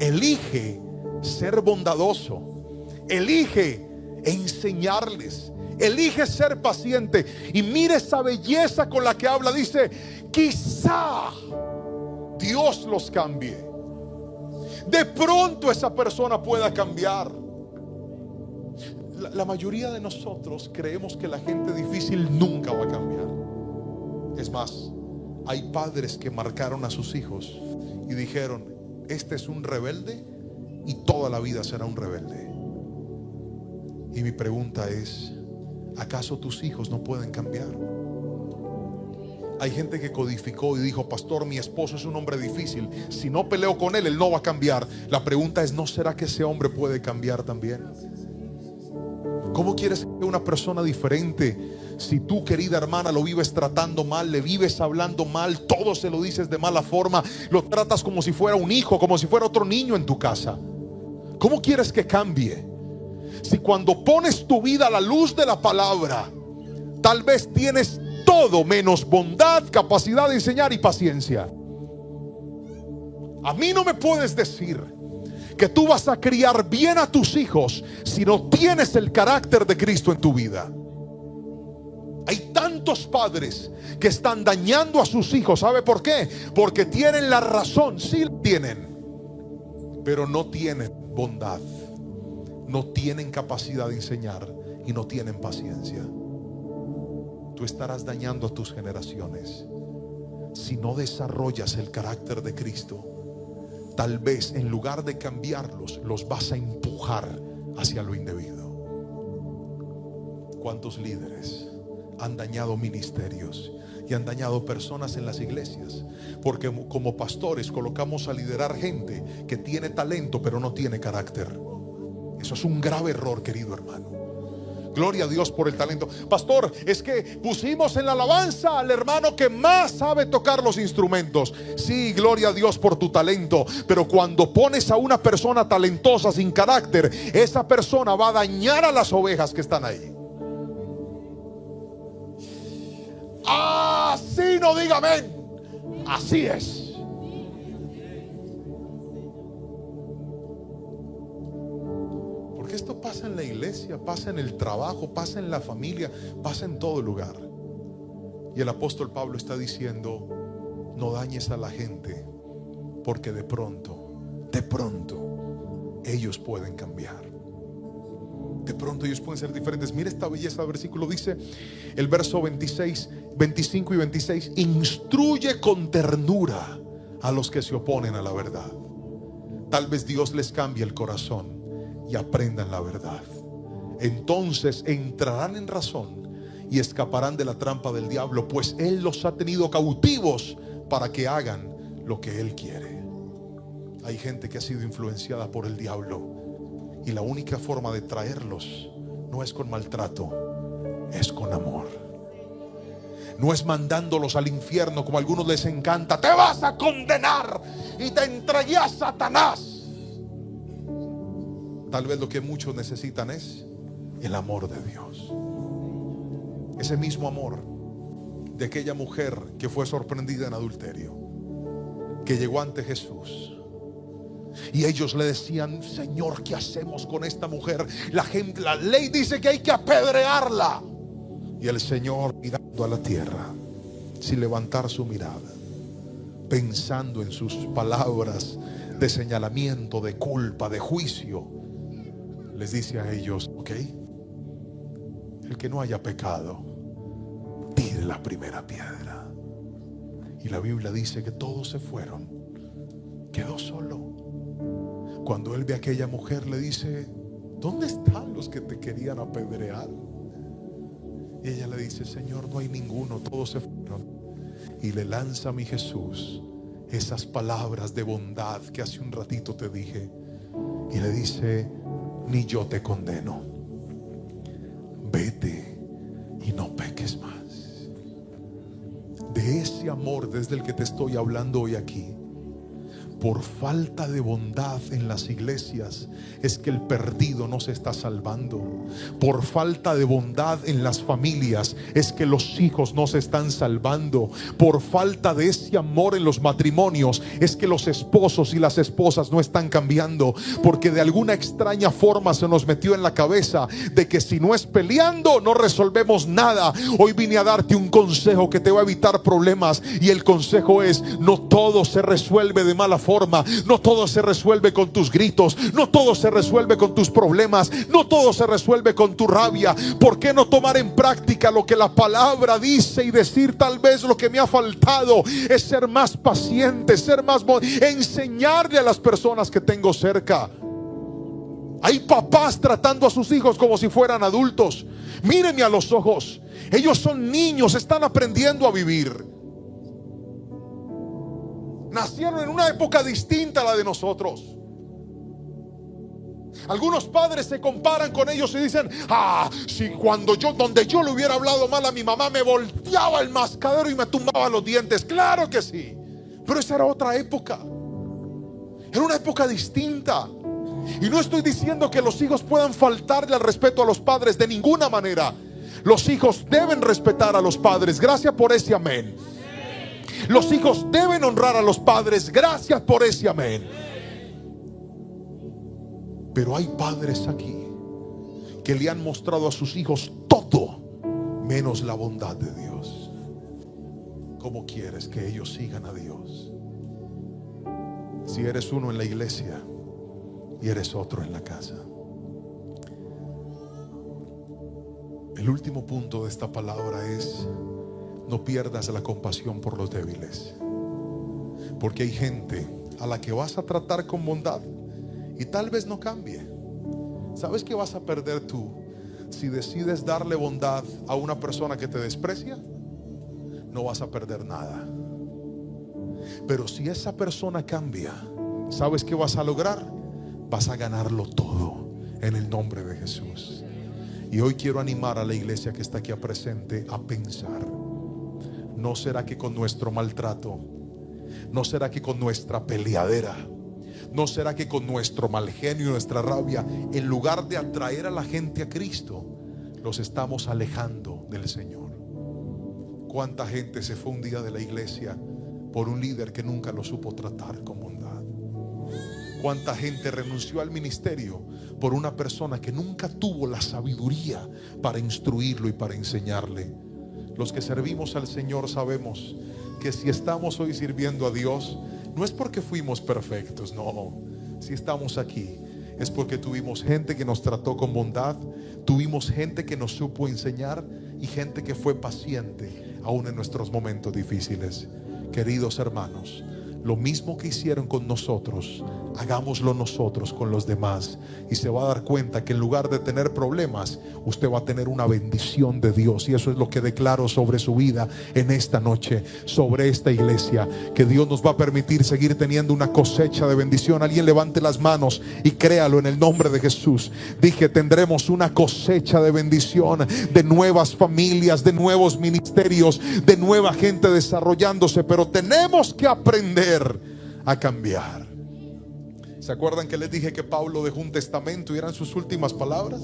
elige ser bondadoso, elige enseñarles, elige ser paciente. Y mire esa belleza con la que habla. Dice: quizá Dios los cambie. De pronto esa persona pueda cambiar. La mayoría de nosotros creemos que la gente difícil nunca va a cambiar. Es más, hay padres que marcaron a sus hijos y dijeron: este es un rebelde y toda la vida será un rebelde. Y mi pregunta es: ¿acaso tus hijos no pueden cambiar? Hay gente que codificó y dijo: pastor, mi esposo es un hombre difícil, si no peleo con él, él no va a cambiar. La pregunta es: ¿no será que ese hombre puede cambiar también? ¿Cómo quieres que una persona diferente, si tú, querida hermana, lo vives tratando mal, le vives hablando mal, todo se lo dices de mala forma, lo tratas como si fuera un hijo, como si fuera otro niño en tu casa? ¿Cómo quieres que cambie? Si cuando pones tu vida a la luz de la palabra, tal vez tienes todo menos bondad, capacidad de enseñar y paciencia. A mí no me puedes decir que tú vas a criar bien a tus hijos si no tienes el carácter de Cristo en tu vida. Hay tantos padres que están dañando a sus hijos. ¿Sabe por qué? Porque tienen la razón, sí la tienen, pero no tienen bondad, no tienen capacidad de enseñar y no tienen paciencia. Tú estarás dañando a tus generaciones si no desarrollas el carácter de Cristo. Tal vez en lugar de cambiarlos, los vas a empujar hacia lo indebido. ¿Cuántos líderes han dañado ministerios y han dañado personas en las iglesias? Porque como pastores colocamos a liderar gente que tiene talento pero no tiene carácter. Eso es un grave error, querido hermano. Gloria a Dios por el talento. Pastor, es que pusimos en la alabanza al hermano que más sabe tocar los instrumentos. Sí, gloria a Dios por tu talento, pero cuando pones a una persona talentosa sin carácter, esa persona va a dañar a las ovejas que están ahí. Así no diga amén. Así es. Porque esto pasa en la iglesia, pasa en el trabajo, pasa en la familia, pasa en todo lugar. Y el apóstol Pablo está diciendo: no dañes a la gente, porque de pronto ellos pueden cambiar. De pronto ellos pueden ser diferentes. Mira esta belleza del versículo. Dice el verso 26, 25 y 26: instruye con ternura a los que se oponen a la verdad. Tal vez Dios les cambie el corazón y aprendan la verdad. Entonces entrarán en razón y escaparán de la trampa del diablo, pues Él los ha tenido cautivos para que hagan lo que Él quiere. Hay gente que ha sido influenciada por el diablo, y la única forma de traerlos no es con maltrato, es con amor. No es mandándolos al infierno como a algunos les encanta. Te vas a condenar y te entregué a Satanás. Tal vez lo que muchos necesitan es el amor de Dios. Ese mismo amor de aquella mujer que fue sorprendida en adulterio, que llegó ante Jesús. Y ellos le decían: Señor, ¿qué hacemos con esta mujer? La ley dice que hay que apedrearla. Y el Señor, mirando a la tierra, sin levantar su mirada, pensando en sus palabras de señalamiento, de culpa, de juicio, les dice a ellos: ok, el que no haya pecado, tire la primera piedra. Y la Biblia dice que todos se fueron, quedó solo. Cuando él ve a aquella mujer, le dice: ¿dónde están los que te querían apedrear? Y ella le dice: Señor, no hay ninguno, todos se fueron. Y le lanza a mi Jesús esas palabras de bondad que hace un ratito te dije, y le dice: ni yo te condeno, vete y no peques más. De ese amor desde el que te estoy hablando hoy aquí. Por falta de bondad en las iglesias es que el perdido no se está salvando. Por falta de bondad en las familias es que los hijos no se están salvando. Por falta de ese amor en los matrimonios es que los esposos y las esposas no están cambiando. Porque de alguna extraña forma se nos metió en la cabeza de que si no es peleando no resolvemos nada. Hoy vine a darte un consejo que te va a evitar problemas, y el consejo es: no todo se resuelve de mala forma. No todo se resuelve con tus gritos, no todo se resuelve con tus problemas, no todo se resuelve con tu rabia. ¿Por qué no tomar en práctica lo que la palabra dice y decir: tal vez lo que me ha faltado es ser más paciente, enseñarle a las personas que tengo cerca? Hay papás tratando a sus hijos como si fueran adultos. Mírenme a los ojos, ellos son niños, están aprendiendo a vivir. Nacieron en una época distinta a la de nosotros. Algunos padres se comparan con ellos y dicen: si donde yo le hubiera hablado mal a mi mamá, me volteaba el mascadero y me tumbaba los dientes. Claro que sí, pero esa era otra época. Era una época distinta. Y no estoy diciendo que los hijos puedan faltarle al respeto a los padres, de ninguna manera. Los hijos deben respetar a los padres. Gracias por ese amén. Los hijos deben honrar a los padres. Gracias por ese amén. Pero hay padres aquí que le han mostrado a sus hijos todo menos la bondad de Dios. ¿Cómo quieres que ellos sigan a Dios si eres uno en la iglesia y eres otro en la casa? El último punto de esta palabra es: no pierdas la compasión por los débiles, porque hay gente a la que vas a tratar con bondad y tal vez no cambie. ¿Sabes qué vas a perder tú si decides darle bondad a una persona que te desprecia? No vas a perder nada. Pero si esa persona cambia, ¿sabes qué vas a lograr? Vas a ganarlo todo en el nombre de Jesús. Y hoy quiero animar a la iglesia que está aquí presente a pensar: ¿no será que con nuestro maltrato, no será que con nuestra peleadera, no será que con nuestro mal genio y nuestra rabia, en lugar de atraer a la gente a Cristo, los estamos alejando del Señor? ¿Cuánta gente se fue un día de la iglesia por un líder que nunca lo supo tratar con bondad? ¿Cuánta gente renunció al ministerio por una persona que nunca tuvo la sabiduría para instruirlo y para enseñarle? Los que servimos al Señor sabemos que si estamos hoy sirviendo a Dios, no es porque fuimos perfectos, no. Si estamos aquí es porque tuvimos gente que nos trató con bondad, tuvimos gente que nos supo enseñar y gente que fue paciente aún en nuestros momentos difíciles. Queridos hermanos, lo mismo que hicieron con nosotros, hagámoslo nosotros con los demás, y se va a dar cuenta que en lugar de tener problemas, usted va a tener una bendición de Dios. Y eso es lo que declaro sobre su vida en esta noche, sobre esta iglesia, que Dios nos va a permitir seguir teniendo una cosecha de bendición. Alguien levante las manos y créalo en el nombre de Jesús. Dije, tendremos una cosecha de bendición, de nuevas familias, de nuevos ministerios, de nueva gente desarrollándose. Pero tenemos que aprender a cambiar. ¿Se acuerdan que les dije que Pablo dejó un testamento y eran sus últimas palabras?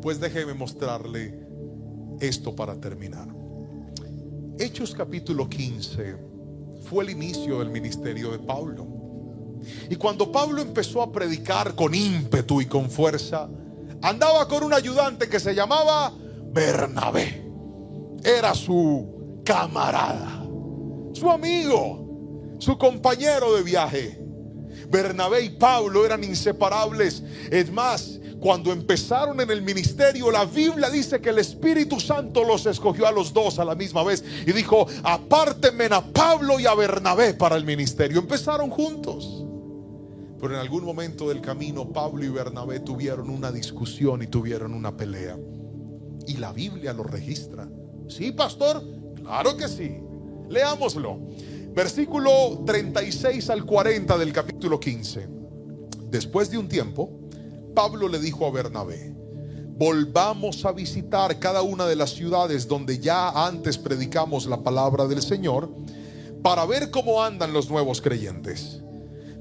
Pues déjeme mostrarle esto para terminar. Hechos capítulo 15 fue el inicio del ministerio de Pablo. Y cuando Pablo empezó a predicar con ímpetu y con fuerza, andaba con un ayudante que se llamaba Bernabé. Era su camarada, su amigo, su compañero de viaje. Bernabé y Pablo eran inseparables. Es más, cuando empezaron en el ministerio, la Biblia dice que el Espíritu Santo los escogió a los dos a la misma vez y dijo: apártenme a Pablo y a Bernabé para el ministerio. Empezaron juntos, pero en algún momento del camino Pablo y Bernabé tuvieron una discusión y tuvieron una pelea, y la Biblia lo registra. ¿Sí, pastor? Claro que sí. Leámoslo. Versículo 36 al 40 del capítulo 15. Después de un tiempo, Pablo le dijo a Bernabé: volvamos a visitar cada una de las ciudades donde ya antes predicamos la palabra del Señor, para ver cómo andan los nuevos creyentes.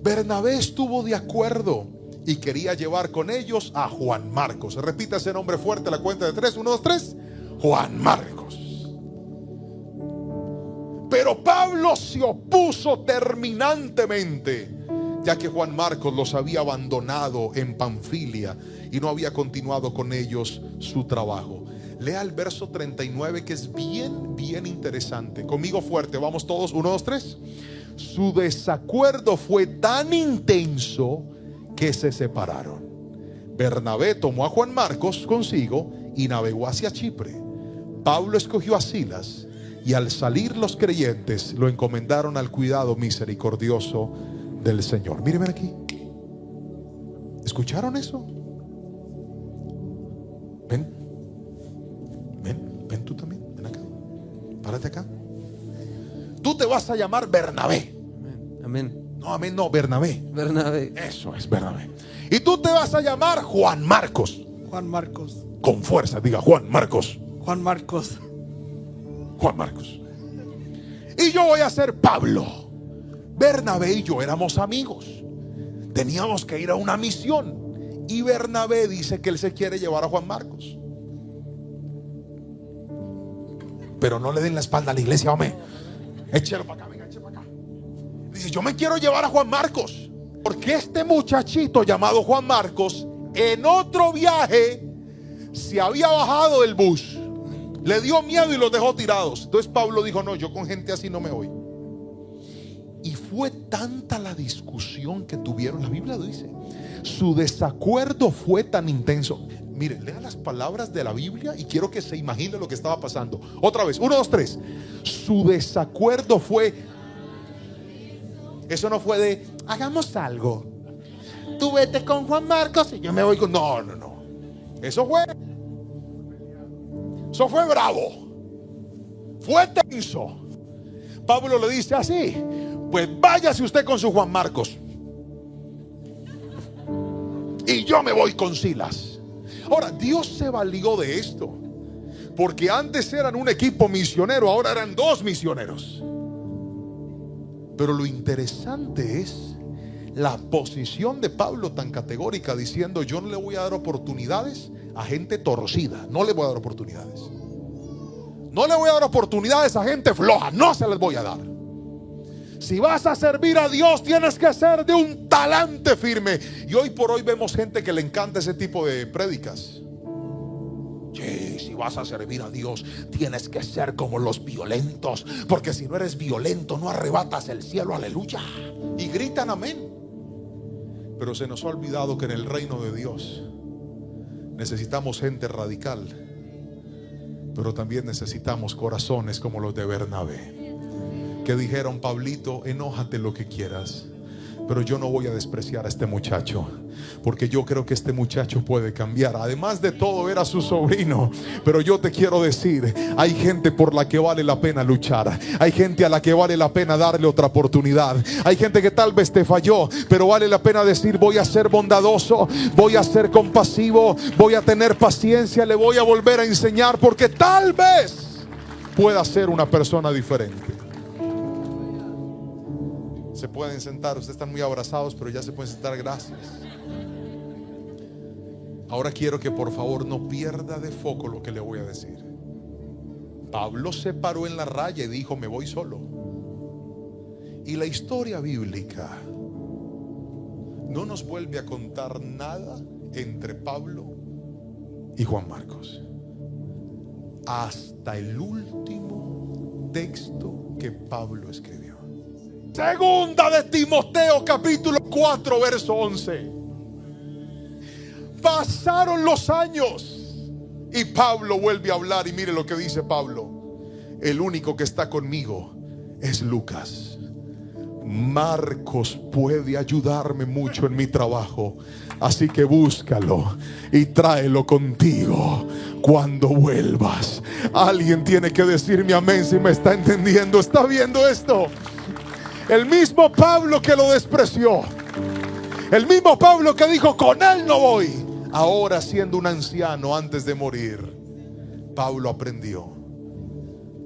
Bernabé estuvo de acuerdo y quería llevar con ellos a Juan Marcos. Repita ese nombre fuerte a la cuenta de 3. 1, 2, 3. Juan Marcos. Pero Pablo se opuso terminantemente, ya que Juan Marcos los había abandonado en Panfilia y no había continuado con ellos su trabajo. Lea el verso 39, que es bien interesante. Conmigo fuerte, vamos todos. 1, 2, 3. Su desacuerdo fue tan intenso que se separaron. Bernabé tomó a Juan Marcos consigo y navegó hacia Chipre. Pablo escogió a Silas, y al salir los creyentes lo encomendaron al cuidado misericordioso del Señor. Miren aquí. ¿Escucharon eso? Ven tú también. Ven acá. Párate acá. Tú te vas a llamar Bernabé. Amén. No, amén, no, Bernabé. Bernabé. Eso es, Bernabé. Y tú te vas a llamar Juan Marcos. Juan Marcos. Con fuerza, diga Juan Marcos. Juan Marcos. Juan Marcos. Y yo voy a ser Pablo. Bernabé y yo éramos amigos. Teníamos que ir a una misión. Y Bernabé dice que él se quiere llevar a Juan Marcos. Pero no le den la espalda a la iglesia, hombre. Échelo para acá, venga, échelo para acá. Dice, yo me quiero llevar a Juan Marcos. Porque este muchachito llamado Juan Marcos, en otro viaje, se había bajado del bus. Le dio miedo y los dejó tirados. Entonces Pablo dijo, no, yo con gente así no me voy. Y fue tanta la discusión que tuvieron, la Biblia dice, su desacuerdo fue tan intenso. Miren, lea las palabras de la Biblia y quiero que se imagine lo que estaba pasando. Otra vez, 1, 2, 3. Su desacuerdo fue, eso no fue de, hagamos algo, tú vete con Juan Marcos y yo me voy con, no. Eso fue bravo, fue tenso. Pablo le dice así, pues váyase usted con su Juan Marcos y yo me voy con Silas. Ahora, Dios se valió de esto, porque antes eran un equipo misionero, ahora eran 2 misioneros. Pero lo interesante es la posición de Pablo tan categórica, diciendo, yo no le voy a dar oportunidades a gente torcida, no le voy a dar oportunidades. No le voy a dar oportunidades a gente floja, no se les voy a dar. Si vas a servir a Dios, tienes que ser de un talante firme. Y hoy por hoy vemos gente que le encanta ese tipo de prédicas. Sí, si vas a servir a Dios, tienes que ser como los violentos, porque si no eres violento, no arrebatas el cielo, aleluya. Y gritan amén. Pero se nos ha olvidado que en el reino de Dios necesitamos gente radical, pero también necesitamos corazones como los de Bernabé, que dijeron, Pablito, enójate lo que quieras, pero yo no voy a despreciar a este muchacho, porque yo creo que este muchacho puede cambiar. Además de todo, era su sobrino. Pero yo te quiero decir, hay gente por la que vale la pena luchar. Hay gente a la que vale la pena darle otra oportunidad. Hay gente que tal vez te falló, pero vale la pena decir, voy a ser bondadoso, voy a ser compasivo, voy a tener paciencia, le voy a volver a enseñar, porque tal vez pueda ser una persona diferente. Se pueden sentar, ustedes están muy abrazados, pero ya se pueden sentar, gracias. Ahora quiero que por favor no pierda de foco lo que le voy a decir. Pablo se paró en la raya y dijo, me voy solo. Y la historia bíblica no nos vuelve a contar nada entre Pablo y Juan Marcos, hasta el último texto que Pablo escribió. Segunda de Timoteo, capítulo 4, verso 11. Pasaron los años y Pablo vuelve a hablar, y mire lo que dice Pablo: el único que está conmigo es Lucas. Marcos puede ayudarme mucho en mi trabajo, así que búscalo y tráelo contigo cuando vuelvas. Alguien tiene que decirme amén si me está entendiendo, está viendo esto. El mismo Pablo que lo despreció, el mismo Pablo que dijo, con él no voy, ahora siendo un anciano antes de morir, Pablo aprendió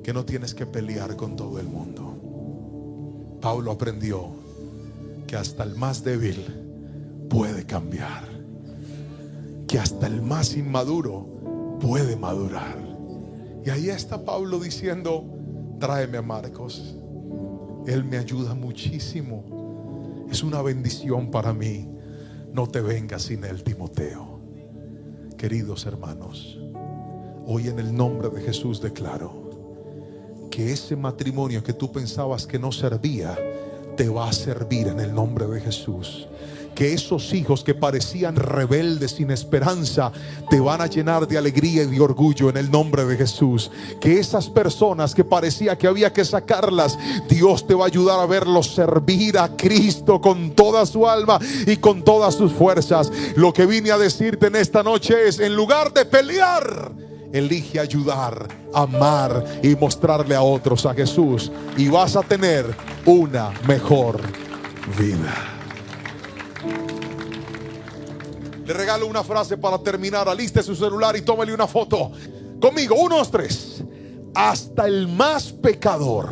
que no tienes que pelear con todo el mundo. Pablo aprendió que hasta el más débil puede cambiar, que hasta el más inmaduro puede madurar. Y ahí está Pablo diciendo, tráeme a Marcos, él me ayuda muchísimo, es una bendición para mí. No te vengas sin él, Timoteo. Queridos hermanos, hoy en el nombre de Jesús declaro que ese matrimonio que tú pensabas que no servía, te va a servir en el nombre de Jesús. Que esos hijos que parecían rebeldes sin esperanza, te van a llenar de alegría y de orgullo en el nombre de Jesús. Que esas personas que parecía que había que sacarlas, Dios te va a ayudar a verlos servir a Cristo con toda su alma y con todas sus fuerzas. Lo que vine a decirte en esta noche es, en lugar de pelear, elige ayudar, amar y mostrarle a otros a Jesús, y vas a tener una mejor vida. Le regalo una frase para terminar. Aliste su celular y tómale una foto conmigo. 1, 2, 3. Hasta el más pecador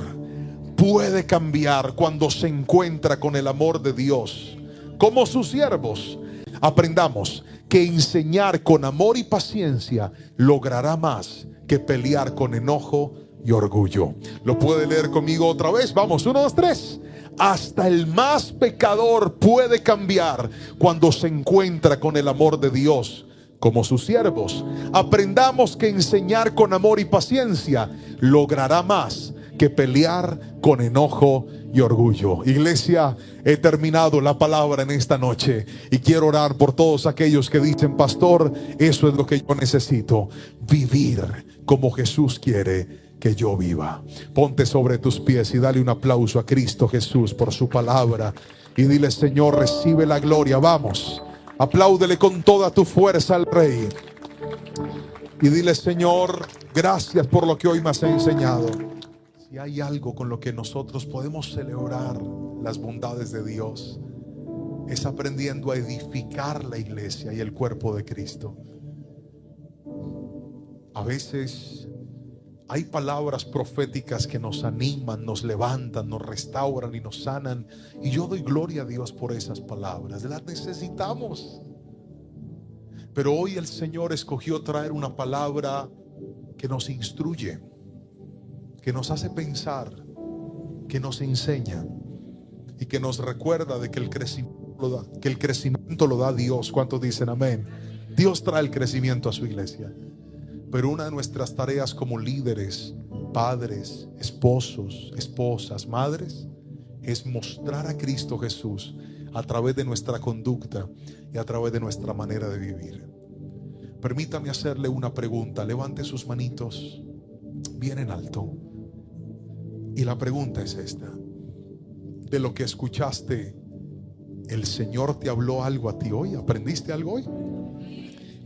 puede cambiar cuando se encuentra con el amor de Dios. Como sus siervos, aprendamos que enseñar con amor y paciencia logrará más que pelear con enojo, y orgullo. ¿Lo puede leer conmigo otra vez? Vamos, 1, 2, 3. Hasta el más pecador puede cambiar cuando se encuentra con el amor de Dios como sus siervos. Aprendamos que enseñar con amor y paciencia logrará más que pelear con enojo y orgullo. Iglesia, he terminado la palabra en esta noche y quiero orar por todos aquellos que dicen: pastor, eso es lo que yo necesito, vivir como Jesús quiere que yo viva. Ponte sobre tus pies y dale un aplauso a Cristo Jesús por su palabra y dile: Señor, recibe la gloria. Vamos, apláudele con toda tu fuerza al Rey y dile: Señor, gracias por lo que hoy me has enseñado. Si hay algo con lo que nosotros podemos celebrar las bondades de Dios, es aprendiendo a edificar la iglesia y el cuerpo de Cristo. A veces hay palabras proféticas que nos animan, nos levantan, nos restauran y nos sanan, y yo doy gloria a Dios por esas palabras. Las necesitamos. Pero hoy el Señor escogió traer una palabra que nos instruye, que nos hace pensar, que nos enseña y que nos recuerda de que el crecimiento lo da Dios. ¿Cuántos dicen amén? Dios trae el crecimiento a su iglesia. Pero una de nuestras tareas como líderes, padres, esposos, esposas, madres, es mostrar a Cristo Jesús a través de nuestra conducta y a través de nuestra manera de vivir. Permítame hacerle una pregunta. Levante sus manitos bien en alto. Y la pregunta es esta: de lo que escuchaste, ¿el Señor te habló algo a ti hoy? ¿Aprendiste algo hoy?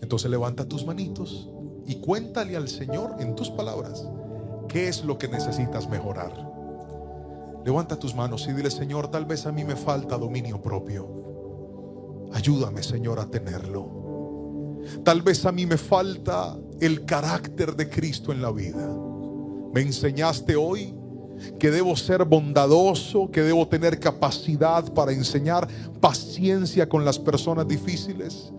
Entonces levanta tus manitos y cuéntale al Señor en tus palabras qué es lo que necesitas mejorar. Levanta tus manos y dile: Señor, tal vez a mí me falta dominio propio. Ayúdame, Señor, a tenerlo. Tal vez a mí me falta el carácter de Cristo en la vida. Me enseñaste hoy que debo ser bondadoso, que debo tener capacidad para enseñar paciencia con las personas difíciles.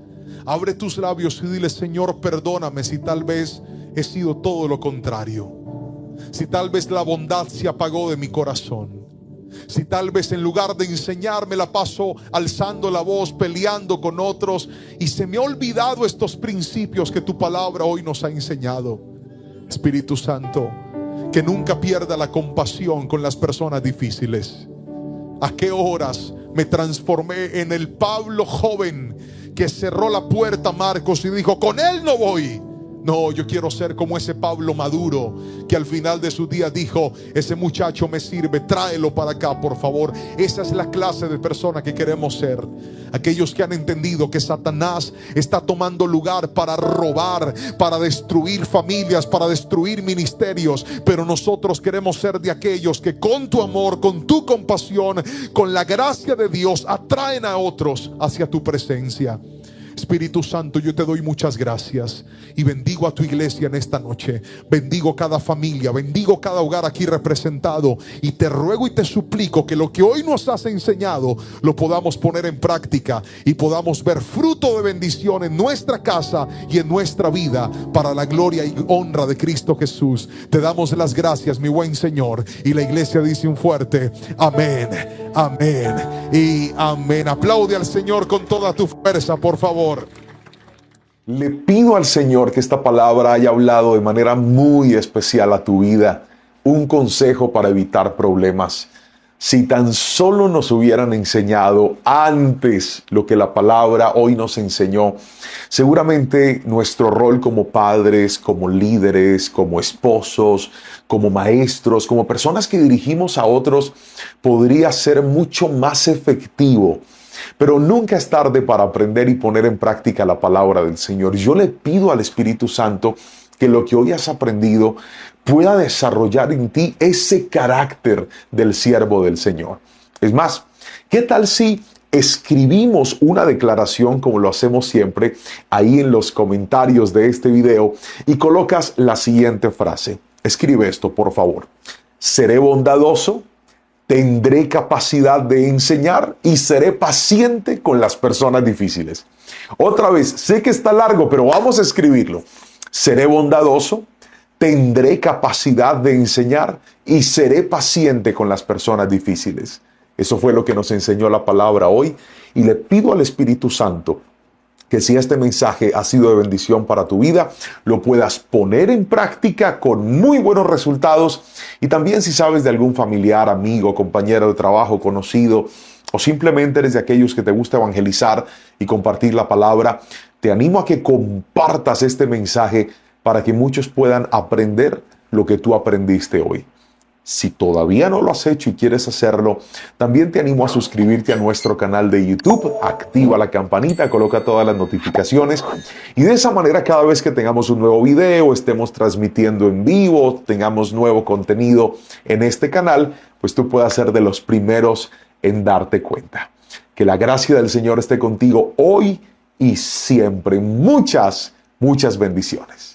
Abre tus labios y dile: Señor, perdóname si tal vez he sido todo lo contrario, si tal vez la bondad se apagó de mi corazón, si tal vez en lugar de enseñarme la paso alzando la voz, peleando con otros, y se me ha olvidado estos principios que tu palabra hoy nos ha enseñado. Espíritu Santo, que nunca pierda la compasión con las personas difíciles. ¿A qué horas me transformé en el Pablo joven que cerró la puerta a Marcos y dijo: con él no voy? No, yo quiero ser como ese Pablo maduro que al final de su día dijo: ese muchacho me sirve, tráelo para acá, por favor. Esa es la clase de persona que queremos ser. Aquellos que han entendido que Satanás está tomando lugar para robar, para destruir familias, para destruir ministerios, pero nosotros queremos ser de aquellos que con tu amor, con tu compasión, con la gracia de Dios, atraen a otros hacia tu presencia. Espíritu Santo, yo te doy muchas gracias y bendigo a tu iglesia en esta noche. Bendigo cada familia, bendigo cada hogar aquí representado, y te ruego y te suplico que lo que hoy nos has enseñado lo podamos poner en práctica y podamos ver fruto de bendición en nuestra casa y en nuestra vida, para la gloria y honra de Cristo Jesús. Te damos las gracias, mi buen Señor, y la iglesia dice un fuerte amén, amén y amén. Aplaude al Señor con toda tu fuerza, por favor. Le pido al Señor que esta palabra haya hablado de manera muy especial a tu vida. Un consejo para evitar problemas. Si tan solo nos hubieran enseñado antes lo que la palabra hoy nos enseñó, seguramente nuestro rol como padres, como líderes, como esposos, como maestros, como personas que dirigimos a otros, podría ser mucho más efectivo. Pero nunca es tarde para aprender y poner en práctica la palabra del Señor. Yo le pido al Espíritu Santo que lo que hoy has aprendido pueda desarrollar en ti ese carácter del siervo del Señor. Es más, ¿qué tal si escribimos una declaración, como lo hacemos siempre, ahí en los comentarios de este video, y colocas la siguiente frase? Escribe esto, por favor. Seré bondadoso, tendré capacidad de enseñar y seré paciente con las personas difíciles. Otra vez, sé que está largo, pero vamos a escribirlo. Seré bondadoso, tendré capacidad de enseñar y seré paciente con las personas difíciles. Eso fue lo que nos enseñó la palabra hoy, y le pido al Espíritu Santo que si este mensaje ha sido de bendición para tu vida, lo puedas poner en práctica con muy buenos resultados. Y también si sabes de algún familiar, amigo, compañero de trabajo, conocido, o simplemente eres de aquellos que te gusta evangelizar y compartir la palabra, te animo a que compartas este mensaje para que muchos puedan aprender lo que tú aprendiste hoy. Si todavía no lo has hecho y quieres hacerlo, también te animo a suscribirte a nuestro canal de YouTube, activa la campanita, coloca todas las notificaciones y de esa manera cada vez que tengamos un nuevo video, estemos transmitiendo en vivo, tengamos nuevo contenido en este canal, pues tú puedas ser de los primeros en darte cuenta. Que la gracia del Señor esté contigo hoy y siempre. Muchas, muchas bendiciones.